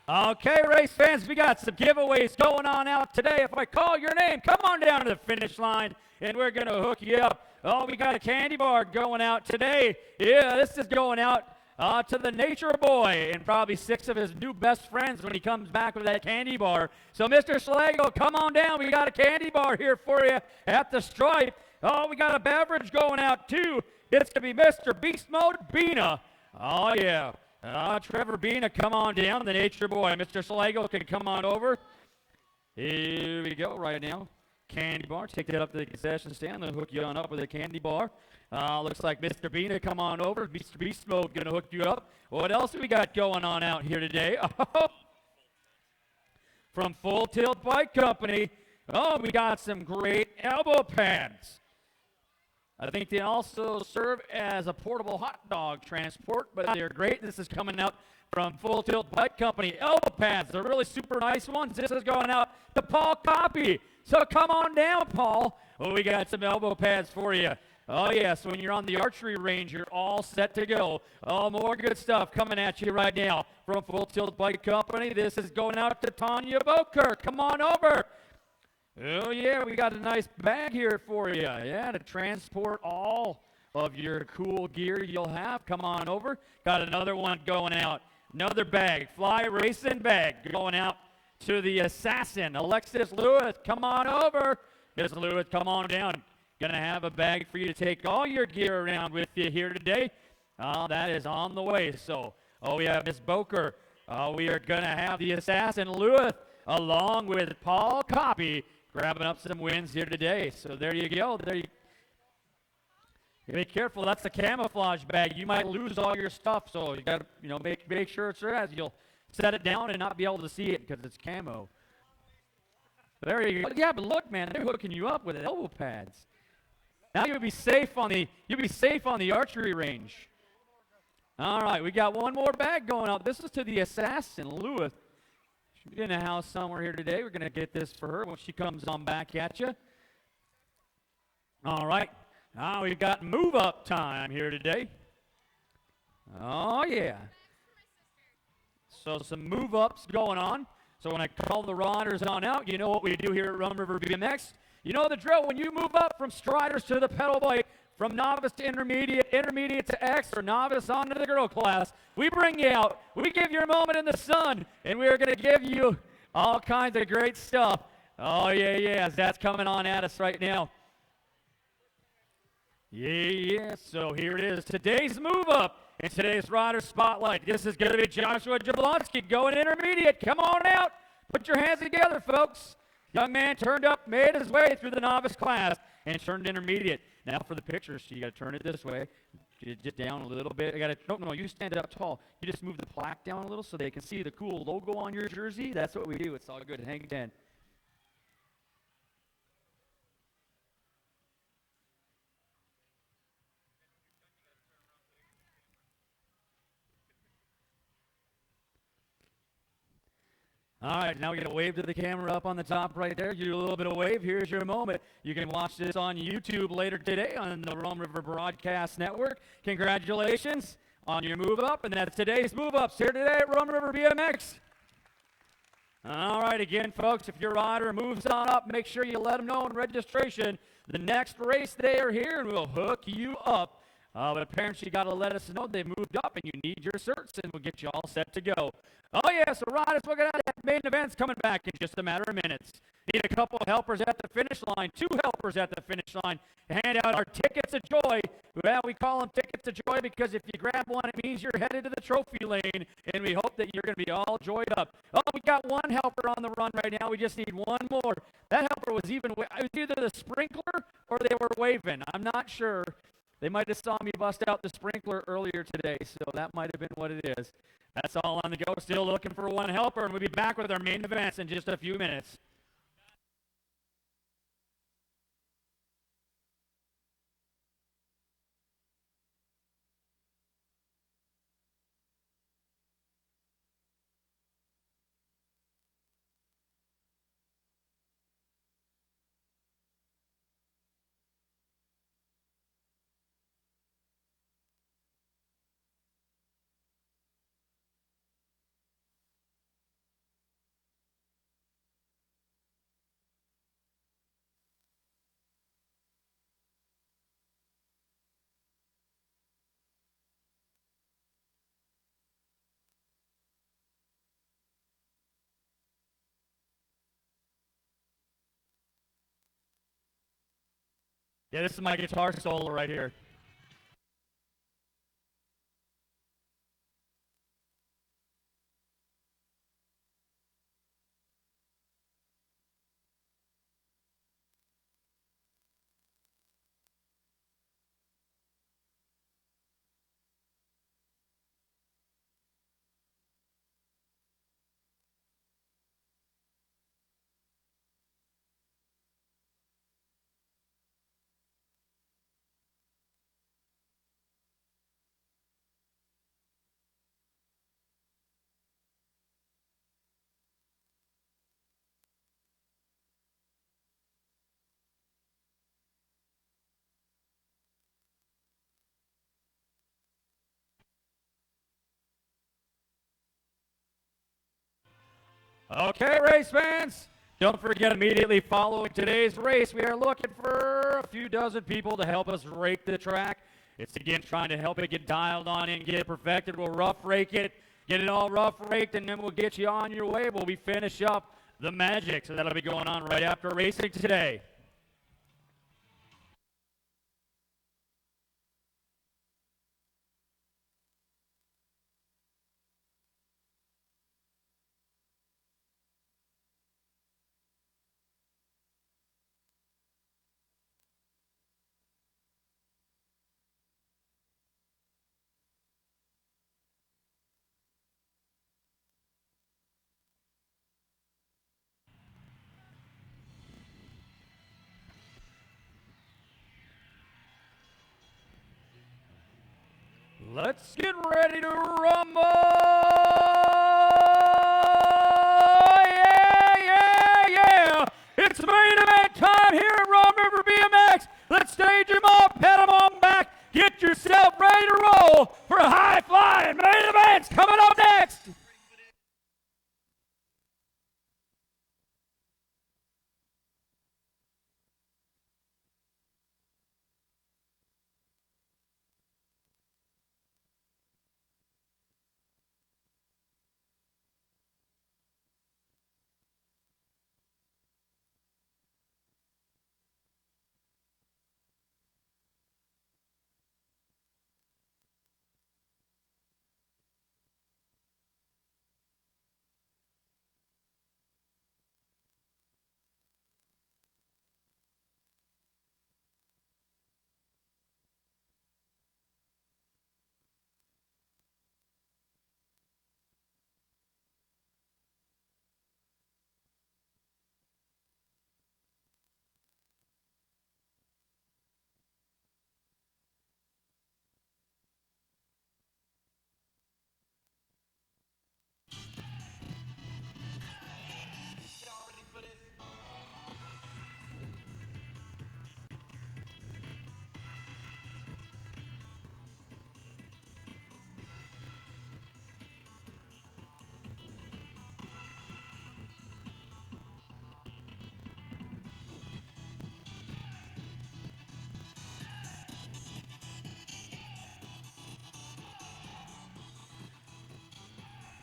Okay, race fans, we got some giveaways going on out today. If I call your name, come on down to the finish line, and we're going to hook you up. Oh, we got a candy bar going out today. Yeah, this is going out to the Nature Boy and probably 6 of his new best friends when he comes back with that candy bar. So, Mr. Schlegel, come on down. We got a candy bar here for you at the stripe. Oh, we got a beverage going out, too. It's going to be Mr. Beast Mode Bina. Oh, yeah. Trevor Bina, come on down, the Nature Boy. Mr. Schlegel can come on over. Here we go right now. Candy bar. Take that up to the concession stand. They'll hook you on up with a candy bar. Looks like Mr. Bina, come on over. Mr. Beast Mode going to hook you up. What else do we got going on out here today? From Full Tilt Bike Company. Oh, we got some great elbow pads. I think they also serve as a portable hot dog transport, but they're great. This is coming out from Full Tilt Bike Company. Elbow pads, they're really super nice ones. This is going out to Paul Copy. So come on down, Paul. Oh, we got some elbow pads for you. Oh, yes, when you're on the archery range, you're all set to go. Oh, more good stuff coming at you right now from Full Tilt Bike Company. This is going out to Tanya Boker. Come on over. Oh, yeah, we got a nice bag here for you. Yeah, to transport all of your cool gear you'll have. Come on over. Got another one going out. Another bag, fly racing bag, going out to the assassin, Alexis Lewis. Come on over. Miss Lewis, come on down. Gonna have a bag for you to take all your gear around with you here today. That is on the way. So, yeah, Miss Boker. We are gonna have the assassin Lewis along with Paul Copy grabbing up some wins here today. So there you go. Be careful. That's the camouflage bag. You might lose all your stuff. So you got to, make sure it's there as you'll set it down and not be able to see it because it's camo. There you go. Yeah, but look, man, they're hooking you up with elbow pads. Now you'll be safe on the archery range. All right, we got one more bag going out. This is to the assassin Lewis. She's in the house somewhere here today. We're going to get this for her when she comes on back at you. All right. Now we've got move-up time here today. Oh, yeah. So some move-ups going on. So when I call the riders on out, you know what we do here at Rum River BMX. You know the drill. When you move up from striders to the pedal bike, from novice to intermediate, intermediate to X, or novice on to the girl class, we bring you out. We give you a moment in the sun, and we're going to give you all kinds of great stuff. Oh, yeah, that's coming on at us right now. Yeah, so here it is. Today's move up in today's rider spotlight. This is going to be Joshua Jablonski going intermediate. Come on out. Put your hands together, folks. Young man turned up, made his way through the novice class, and turned intermediate. Now for the picture, so you got to turn it this way. Just down a little bit. No, you stand it up tall. You just move the plaque down a little so they can see the cool logo on your jersey. That's what we do. It's all good. Hang it down. All right, now we got to wave to the camera up on the top right there. You do a little bit of wave. Here's your moment. You can watch this on YouTube later today on the Rum River Broadcast Network. Congratulations on your move up, and that's today's move ups here today at Rum River BMX. All right, again, folks, if your rider moves on up, make sure you let them know in registration. The next race they are here, and we'll hook you up. But apparently you got to let us know they moved up and you need your certs, and we'll get you all set to go. Oh, yeah, so riders, we're going to have main events coming back in just a matter of minutes. Need a couple of helpers at the finish line, 2 helpers at the finish line to hand out our tickets of joy. Well, we call them tickets of joy because if you grab one, it means you're headed to the trophy lane, and we hope that you're going to be all joyed up. Oh, we got one helper on the run right now. We just need one more. That helper was either the sprinkler or they were waving. I'm not sure. They might have saw me bust out the sprinkler earlier today, so that might have been what it is. That's all on the go. Still looking for one helper, and we'll be back with our main events in just a few minutes. Yeah, this is my guitar solo right here. Okay, race fans, don't forget immediately following today's race, we are looking for a few dozen people to help us rake the track. It's again trying to help it get dialed on in, get it perfected. We'll rough rake it, get it all rough raked, and then we'll get you on your way. We'll finish up the magic, so that'll be going on right after racing today. Let's get ready to rumble! Yeah, yeah, yeah! It's main event time here at Rum River BMX. Let's stage them up, pet them on back, get yourself ready to roll for high flying main events coming up next.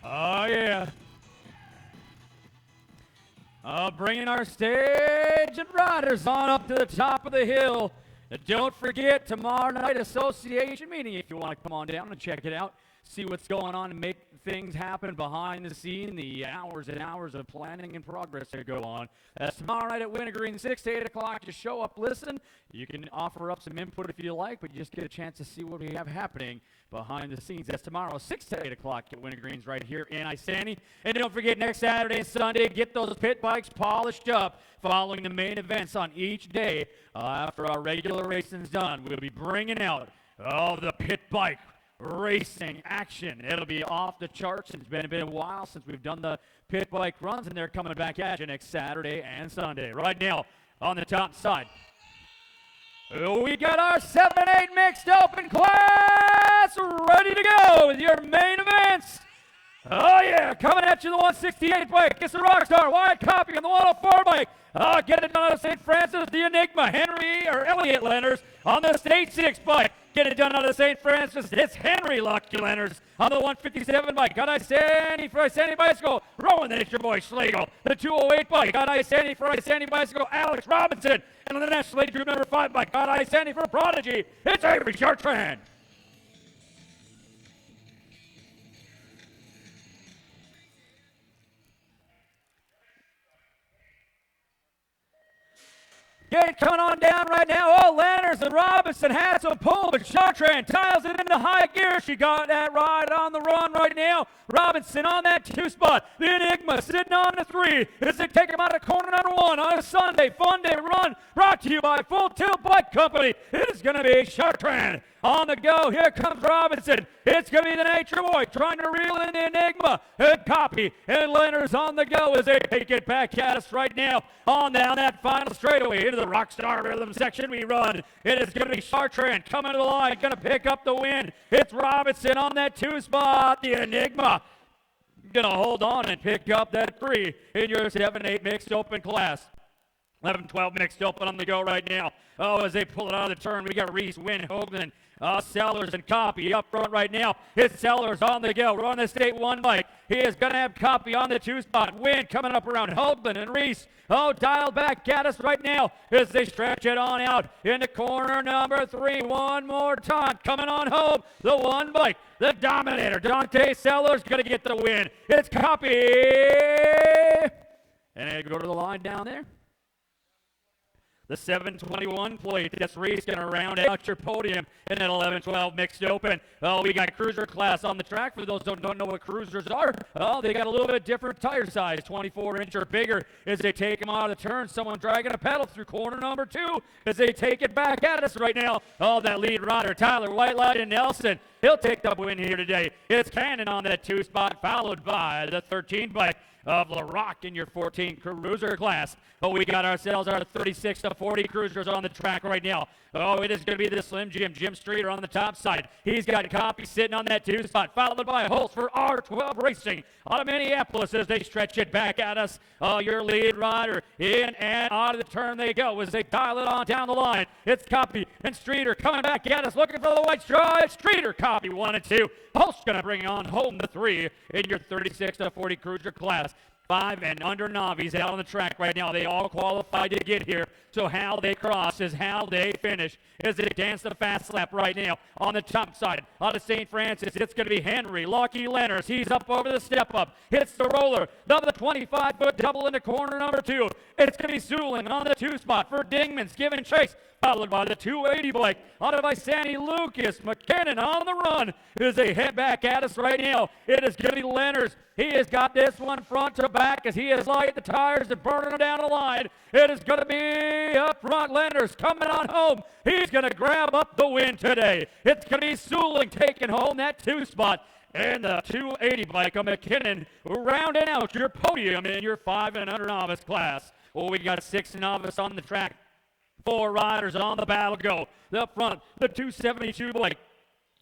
Oh, yeah. Bringing our stage and riders on up to the top of the hill. And don't forget, tomorrow night, association meeting. If you want to come on down and check it out, see what's going on and make things happen behind the scene, the hours and hours of planning and progress that go on. That's tomorrow night at Wintergreen, 6 to 8 o'clock. Just show up, listen. You can offer up some input if you like, but you just get a chance to see what we have happening behind the scenes. That's tomorrow, 6 to 8 o'clock at Wintergreen's right here in Isanti. And don't forget, next Saturday and Sunday, get those pit bikes polished up following the main events on each day. After our regular racing's done, we'll be bringing out the pit bike racing action. It'll be off the charts. It's been a while since we've done the pit bike runs, and they're coming back at you next Saturday and Sunday. Right now, on the top side, we got our 7-8 mixed open class ready to go with your main events. Oh, yeah, coming at you, the 168 bike. It's the Rockstar Wide Copy on the 104 bike. Get it done out of St. Francis, the Enigma, Elliott Lenners on the State 6 bike. Get it done out of St. Francis, it's Henry Lucky Lenners on the 157 bike. Got Isanti for Isanti Bicycle, Rowan, then it's your boy Schlegel. The 208 bike, got Isanti for Isanti Bicycle, Alex Robinson. And on the National Lady Group number 5 bike, got Isanti for Prodigy, it's Avery Chartrand. Get it coming on down right now. Oh, Lanners and Robinson has some pull, but Chartrand tiles it into high gear. She got that ride on the run right now. Robinson on that 2 spot. The Enigma sitting on the 3. As they take him out of corner number 1 on a Sunday Fun Day run. Brought to you by Full Tilt Bike Company. It is going to be Chartrand. On the go, here comes Robinson. It's going to be the Nature Boy trying to reel in the Enigma. And Copy and Lenners on the go as they take it back at us right now. On down that final straightaway into the Rockstar Rhythm section we run. It is going to be Chartrand coming to the line, going to pick up the win. It's Robinson on that 2 spot. The Enigma Gonna hold on and pick up that 3 in your 7-8 mixed open class. 11-12 mixed open on the go right now. Oh, as they pull it out of the turn, we got Reese, Wynn, Hoagland, Sellers, and Copy up front right now. It's Sellers on the go. We're on the state 1 bike. He is going to have Copy on the 2 spot. Wynn coming up around Hoagland and Reese. Oh, dialed back at us right now as they stretch it on out into corner number 3. One more time. Coming on home. The 1 bike. The Dominator. Dante Sellers going to get the win. It's Copy. And they go to the line down there. The 721 plate. That's Reese going to round out your podium in an 11-12 mixed open. Oh, we got cruiser class on the track. For those who don't know what cruisers are, oh, they got a little bit different tire size, 24-inch or bigger. As they take them out of the turn, someone dragging a pedal through corner number 2 as they take it back at us right now. Oh, that lead rider, Tyler Whitelight and Nelson. He'll take the win here today. It's Cannon on that 2 spot, followed by the 13 bike of LaRock in your 14 cruiser class. Oh, we got ourselves our 36 to 40 cruisers on the track right now. Oh, it is going to be the Slim Jim Streeter on the top side. He's got Copy sitting on that 2 spot, followed by Holtz for R12 Racing out of Minneapolis as they stretch it back at us. Oh, your lead rider in and out of the turn they go as they dial it on down the line. It's Copy and Streeter coming back at us, looking for the white stripe. Streeter, Copy 1 and 2. Holtz going to bring on home the 3 in your 36 to 40 cruiser class. 5 and under novice out on the track right now. They all qualified to get here. So how they cross is how they finish as they dance the fast lap right now on the top side. Out of St. Francis, it's going to be Henry. Lockie Lenners, he's up over the step up. Hits the roller. Double the 25-foot double into corner number 2. It's going to be Suling on the 2 spot for Dingman's giving chase. Followed by the 280 bike, out of by Sandy Lucas. McKinnon on the run as they head back at us right now. It is going to be Lenners. He has got this one front to back as he has light the tires and burning them down the line. It is going to be up front Lenners coming on home. He's going to grab up the win today. It's going to be Suling taking home that 2 spot. And the 280 bike of McKinnon rounding out your podium in your 5 and under novice class. Oh, we got 6 novice on the track. 4 riders on the battle go. The front, the 272 Blake.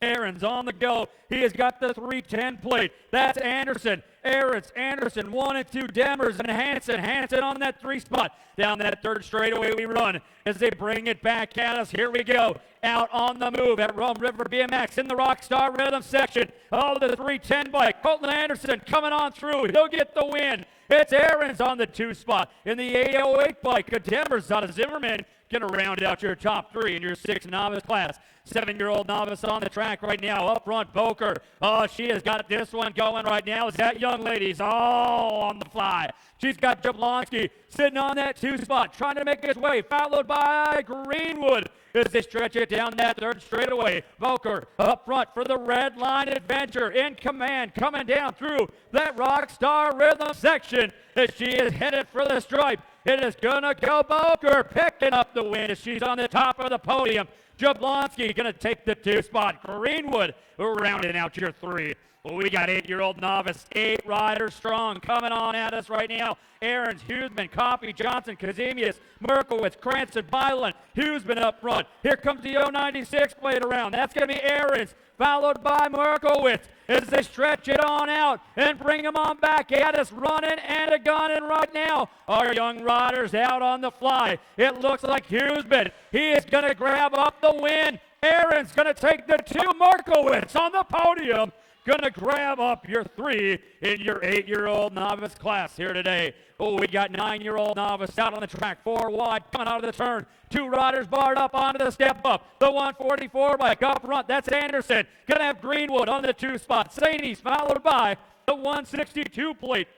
Aaron's on the go. He has got the 310 plate. That's Anderson. Anderson, 1 and 2. Demers and Hanson on that 3 spot. Down that 3rd straightaway we run as they bring it back at us. Here we go. Out on the move at Rum River BMX in the Rockstar Rhythm section. Oh, the 310 bike. Colton Anderson coming on through. He'll get the win. It's Aaron's on the 2 spot. In the 808 bike, Demers out of Zimmerman. Going to round out your top 3 in your 6 novice class. 7-year-old novice on the track right now. Up front, Boker. Oh, she has got this one going right now. Is that young lady's all on the fly. She's got Jablonski sitting on that 2 spot, trying to make his way, followed by Greenwood as they stretch it down that 3rd straightaway. Boker up front for the Red Line Adventure in command, coming down through that Rockstar Rhythm section as she is headed for the stripe. It is going to go Boker picking up the win as she's on the top of the podium. Jablonski going to take the 2 spot. Greenwood rounding out your 3. We got 8-year-old novice, 8 riders strong coming on at us right now. Aarons, Huseman, Copy, Johnson, Kazemius, Merkowitz, Cranston, Byland, Huseman up front. Here comes the 096 plate around. That's going to be Aarons, followed by Merkowitz as they stretch it on out and bring them on back at us, running and a-gunning right now. Our young riders out on the fly. It looks like Huseman. He is going to grab up the win. Aarons going to take the 2. Merkowitz on the podium. Going to grab up your 3 in your 8-year-old novice class here today. Oh, we got 9-year-old novice out on the track, 4 wide, coming out of the turn. 2 riders barred up onto the step up. The 144 bike up front, that's Anderson. Going to have Greenwood on the 2 spot. Saney's followed by the 162 plate.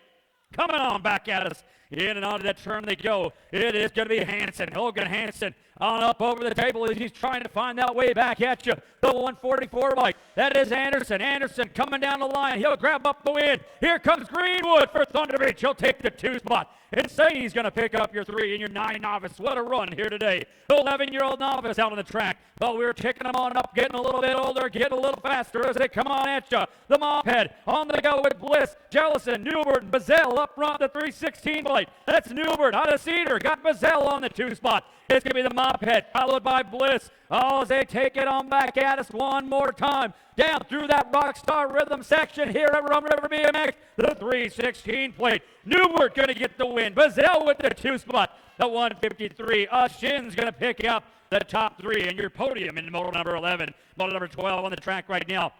Coming on back at us. In and out of that turn they go. It is going to be Hanson, Hogan Hanson, on up over the table as he's trying to find that way back at you. The 144 bike. That is Anderson. Anderson coming down the line. He'll grab up the win. Here comes Greenwood for Thunder Beach. He'll take the 2 spot. Insane, he's going to pick up your 3 and your 9 novice. What a run here today. The 11-year-old novice out on the track. But we're picking them on up, getting a little bit older, getting a little faster as they come on at you. The Mophead on the go with Bliss, Jellison, Newbert, and Bazell up front, the 316 blade. That's Newbert out of Cedar. Got Bazell on the 2 spot. It's going to be the Mophead, followed by Bliss. Oh, as they take it on back at us one more time. down through that Rockstar Rhythm section here at Rum River BMX. The 316 plate. Newbert going to get the win. Bazell with the 2 spot. The 153. Shin's going to pick up the top 3 in your podium in model number 11. Model number 12 on the track right now.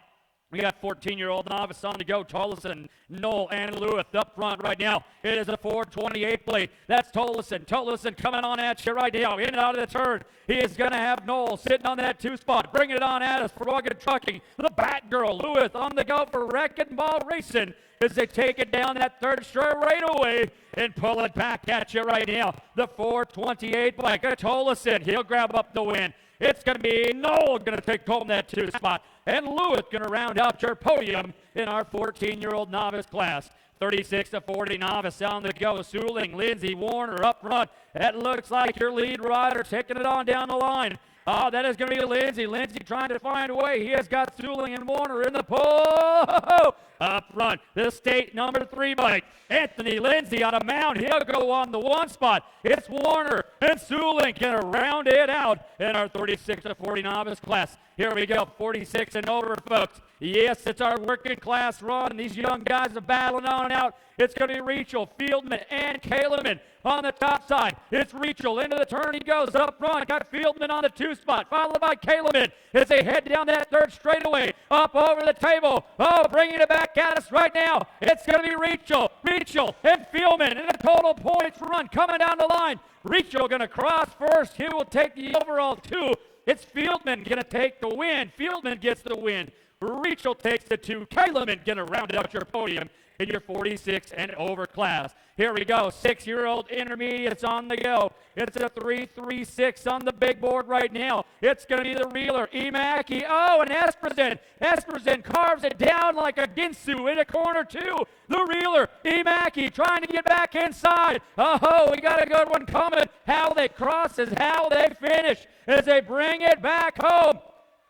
We got 14-year-old novice on the go. Tollison, Knoll, and Lewis up front right now. It is a 428 plate. That's Tollison. Tollison coming on at you right now. In and out of the turn. He is going to have Knoll sitting on that 2 spot. Bringing it on at us for Rugged Trucking. The Batgirl, Lewis on the go for Wrecking Ball Racing as they take it down that 3rd straight right away and pull it back at you right now. The 428 bike. Tollison, he'll grab up the win. It's going to be Knoll going to take home that 2 spot. And Lewis going to round out your podium in our 14-year-old novice class. 36 to 40 novice on the go. Suling, Lindsey, Warner up front. That looks like your lead rider taking it on down the line. Oh, that is going to be Lindsey. Lindsey trying to find a way. He has got Suling and Warner in the pole. Up front, the state number 3 bike. Anthony Lindsey on a mount. He'll go on the 1 spot. It's Warner and Suling going to round it out in our 36 to 40 novice class. Here we go, 46 and over, folks. Yes, it's our working class run. These young guys are battling on out. It's going to be Rachel, Fieldman, and Kaleman on the top side. It's Rachel into the turn. He goes up front. Got Fieldman on the 2 spot, followed by Kaleman as they head down that 3rd straightaway. Up over the table. Oh, bringing it back at us right now. It's going to be Rachel, and Fieldman in a total points run coming down the line. Rachel going to cross first. He will take the overall 2. It's Fieldman going to take the win. Fieldman gets the win. Rachel takes the 2. Kaleman going to round out your podium in your 46 and over class. Here we go. 6-year-old intermediates on the go. It's a 336 on the big board right now. It's going to be the reeler, Emaki. Oh, and Espersen. Espersen carves it down like a Ginsu in a corner 2. The reeler, Emaki, trying to get back inside. Oh, we got a good one coming. How they cross is how they finish as they bring it back home.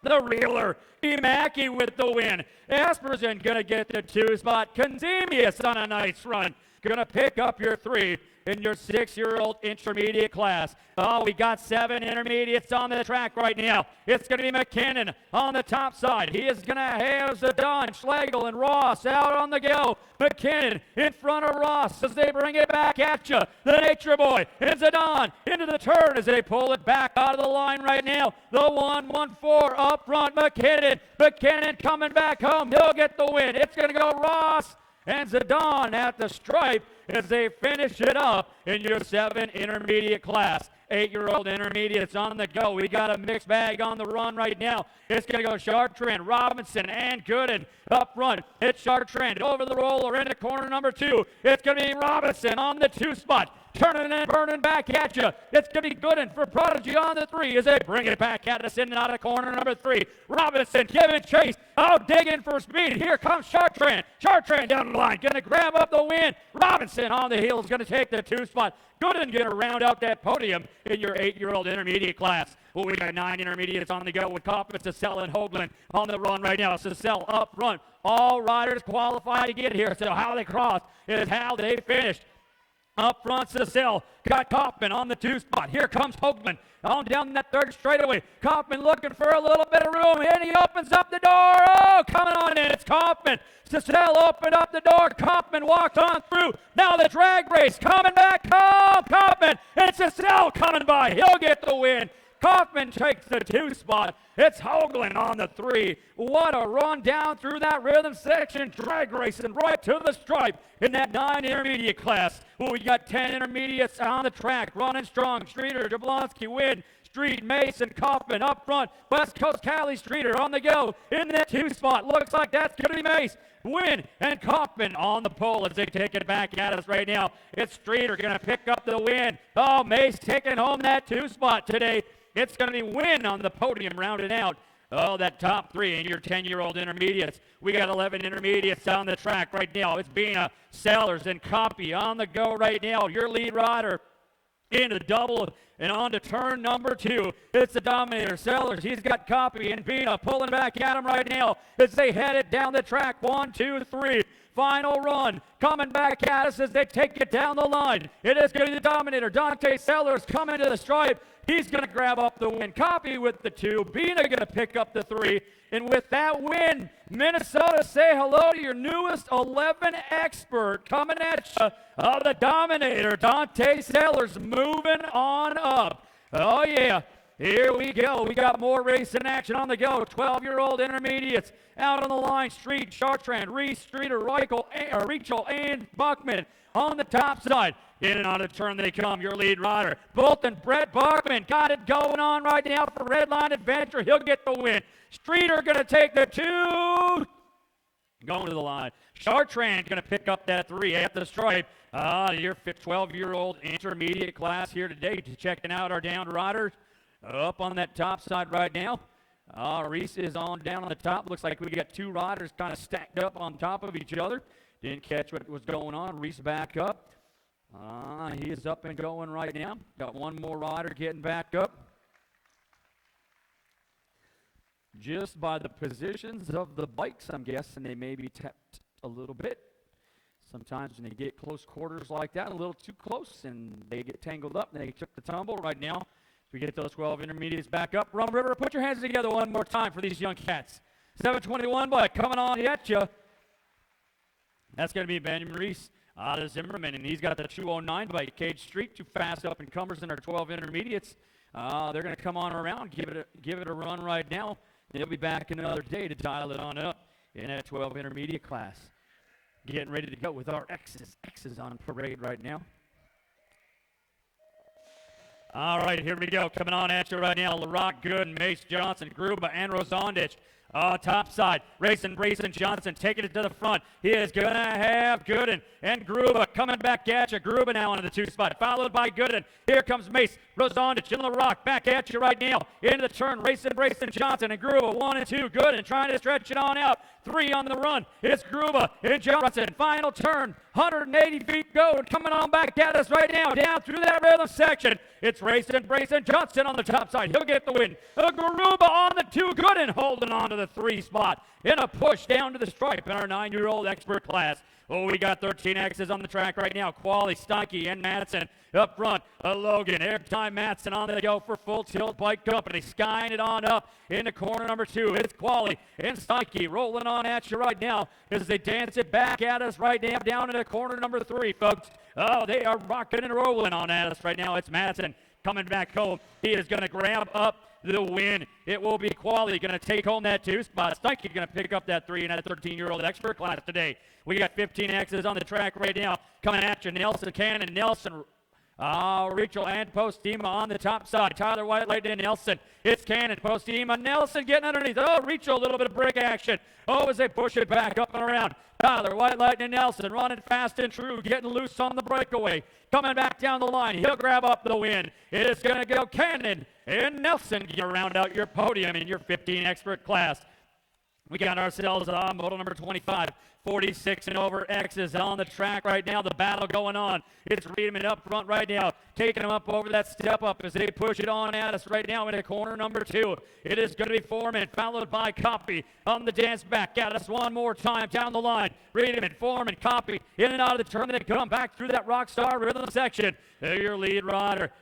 The reeler, Emaki with the win. Espersen going to get the 2 spot. Conzemius on a nice run. Going to pick up your 3 in your 6-year-old intermediate class. Oh, we got 7 intermediates on the track right now. It's going to be McKinnon on the top side. He is going to have Zidane, Schlegel, and Ross out on the go. McKinnon in front of Ross as they bring it back at you. The Nature Boy and Zidane into the turn as they pull it back out of the line right now. The 114 up front, McKinnon. McKinnon coming back home. He'll get the win. It's going to go Ross and Zidane at the stripe as they finish it up in your 7 intermediate class. 8-year-old intermediates on the go. We got a mixed bag on the run right now. It's going to go Chartrand, Robinson, and Gooden up front. It's Chartrand over the roller into corner number 2. It's going to be Robinson on the 2 spot. Turning and burning back at you. It's going to be Gooden for Prodigy on the 3 as they bring it back at us in and out of corner number 3. Robinson giving chase. Oh, digging for speed. Here comes Chartrand. Chartrand down the line. Going to grab up the win. Robinson on the heels. Going to take the 2 spot. Gooden going to round out that podium in your 8-year-old intermediate class. Well, we got 9 intermediates on the go with Kaufman, Cassell, and Hoagland on the run right now. Cassell up front. All riders qualified to get here. So how they cross is how they finished. Up front, Cassell got Kaufman on the 2 spot. Here comes Hoagland on down that 3rd straightaway. Kaufman looking for a little bit of room, and he opens up the door. Oh, coming on in, it's Kaufman. Cassell opened up the door. Kaufman walked on through. Now the drag race coming back home. Kaufman and Cassell coming by. He'll get the win. Kaufman takes the 2 spot. It's Hoagland on the 3. What a run down through that rhythm section. Drag racing right to the stripe in that 9 intermediate class. Well, we got 10 intermediates on the track. Running strong. Streeter, Jablonski, Wynn, Street, Mason, Kaufman up front. West Coast Cali, Streeter on the go in that 2 spot. Looks like that's going to be Mace. Wynn and Kaufman on the pole as they take it back at us right now. It's Streeter going to pick up the win. Oh, Mace taking home that 2 spot today. It's going to be Wynn on the podium rounded out. Oh, that top 3 in your 10-year-old intermediates. We got 11 intermediates on the track right now. It's Bina, Sellers, and Copy on the go right now. Your lead rider into double and on to turn number 2. It's the Dominator, Sellers. He's got Copy and Bina pulling back at him right now as they head it down the track. 1, 2, 3. Final run. Coming back at us as they take it down the line. It is going to be the Dominator. Dante Sellers coming to the stripe. He's going to grab up the win. Copy with the 2. Bina going to pick up the 3. And with that win, Minnesota, say hello to your newest 11 expert coming at you. The Dominator, Dante Sellers, moving on up. Oh, yeah. Here we go. We got more racing action on the go. 12-year-old intermediates out on the line. Street, Chartrand, Reese, Streeter, Rachel, and Buckman on the top side. In and out of turn they come. Your lead rider, Bolton, Brett Buckman, got it going on right now for Redline Adventure. He'll get the win. Streeter going to take the 2. Going to the line. Chartrand going to pick up that 3 at the stripe. Your 12-year-old intermediate class here today. Checking out our down riders. Up on that top side right now. Reese is on down on the top. Looks like we got 2 riders kind of stacked up on top of each other. Didn't catch what was going on. Reese back up. He is up and going right now. Got one more rider getting back up. Just by the positions of the bikes, I'm guessing they may be tapped a little bit. Sometimes when they get close quarters like that, a little too close, and they get tangled up, and they took the tumble right now. We get those 12 intermediates back up. Rum River, put your hands together one more time for these young cats. 721 bike coming on at you. That's going to be Benjamin Reese out of Zimmerman, and he's got the 209 bike. Cage Street, 2 fast up and comers in our 12 intermediates. They're going to come on around, give it a run right now. They'll be back in another day to dial it on up in that 12 intermediate class. Getting ready to go with our X's on parade right now. All right, here we go. Coming on at you right now. LaRock, Good, Mace Johnson, Gruba, and Rosondich. Top side, Racing Johnson taking it to the front. He is going to have Gooden and Gruba coming back at you. Gruba now into the 2 spot, followed by Gooden. Here comes Mace, Rosondich, and LaRock back at you right now. Into the turn, Racing Johnson and Gruba. 1 and 2, Gooden trying to stretch it on out. 3 on the run. It's Gruba and Johnson. Final turn, 180 feet go. Coming on back at us right now, down through that rhythm section. It's Racing Johnson on the top side. He'll get the win. Gruba on the 2, Gooden holding on to the 3 spot. In a push down to the stripe in our 9-year-old expert class. Oh, we got 13 X's on the track right now. Quali, Steinke, and Madsen up front. Logan, Airtime Madsen on the go for Full Tilt Bike Company. Skying it on up into corner number 2. It's Quali and Steinke rolling on at you right now as they dance it back at us right now down into corner number 3, folks. Oh, they are rocking and rolling on at us right now. It's Madsen coming back home. He is going to grab up the win. It will be Quali going to take home that 2 spot. Steinke going to pick up that 3 in that 13-year-old expert class today. We got 15 X's on the track right now. Coming at you, Nelson Cannon, Nelson, Rachel and Postima on the top side. Tyler Whitelight and Nelson. It's Cannon, Postima, Nelson getting underneath. Oh, Rachel, a little bit of break action. Oh, as they push it back up and around. Tyler Whitelight and Nelson running fast and true, getting loose on the breakaway. Coming back down the line, he'll grab up the win. It is going to go Cannon and Nelson. You round out your podium in your 15 expert class. We got ourselves model number 25. 46 and over X's on the track right now. The battle going on. It's Reedman up front right now, taking them up over that step up as they push it on at us right now into corner number 2. It is going to be Foreman, followed by Copy on the dance back at us one more time down the line. Reedman, Foreman, Copy in and out of the turn. They come back through that Rockstar rhythm section. Your lead rider,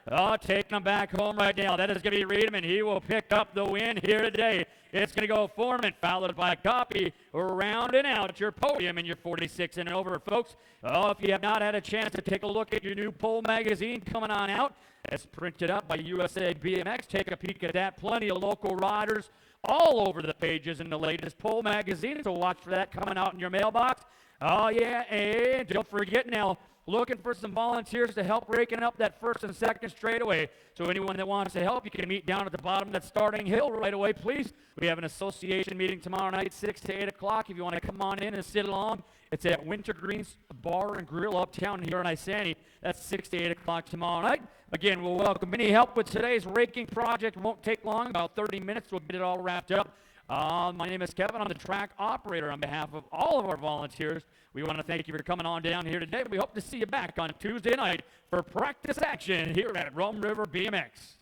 taking them back home right now. That is going to be Reedman. He will pick up the win here today. It's going to go Foreman, followed by Copy, rounding out your podium in your 46 and over, folks. If you have not had a chance to take a look at your new Pole magazine coming on out, it's printed up by USA BMX. Take a peek at that. Plenty of local riders all over the pages in the latest Pole magazine, so watch for that coming out in your mailbox. Oh, yeah, and don't forget now, looking for some volunteers to help raking up that first and second straightaway. So anyone that wants to help, you can meet down at the bottom of that starting hill right away, please. We have an association meeting tomorrow night, 6 to 8 o'clock. If you want to come on in and sit along, it's at Wintergreen's Bar and Grill uptown here in Isani. That's 6 to 8 o'clock tomorrow night. Again, we'll welcome any help with today's raking project. It won't take long, about 30 minutes. We'll get it all wrapped up. My name is Kevin. I'm the track operator on behalf of all of our volunteers. We want to thank you for coming on down here today. We hope to see you back on Tuesday night for practice action here at Rum River BMX.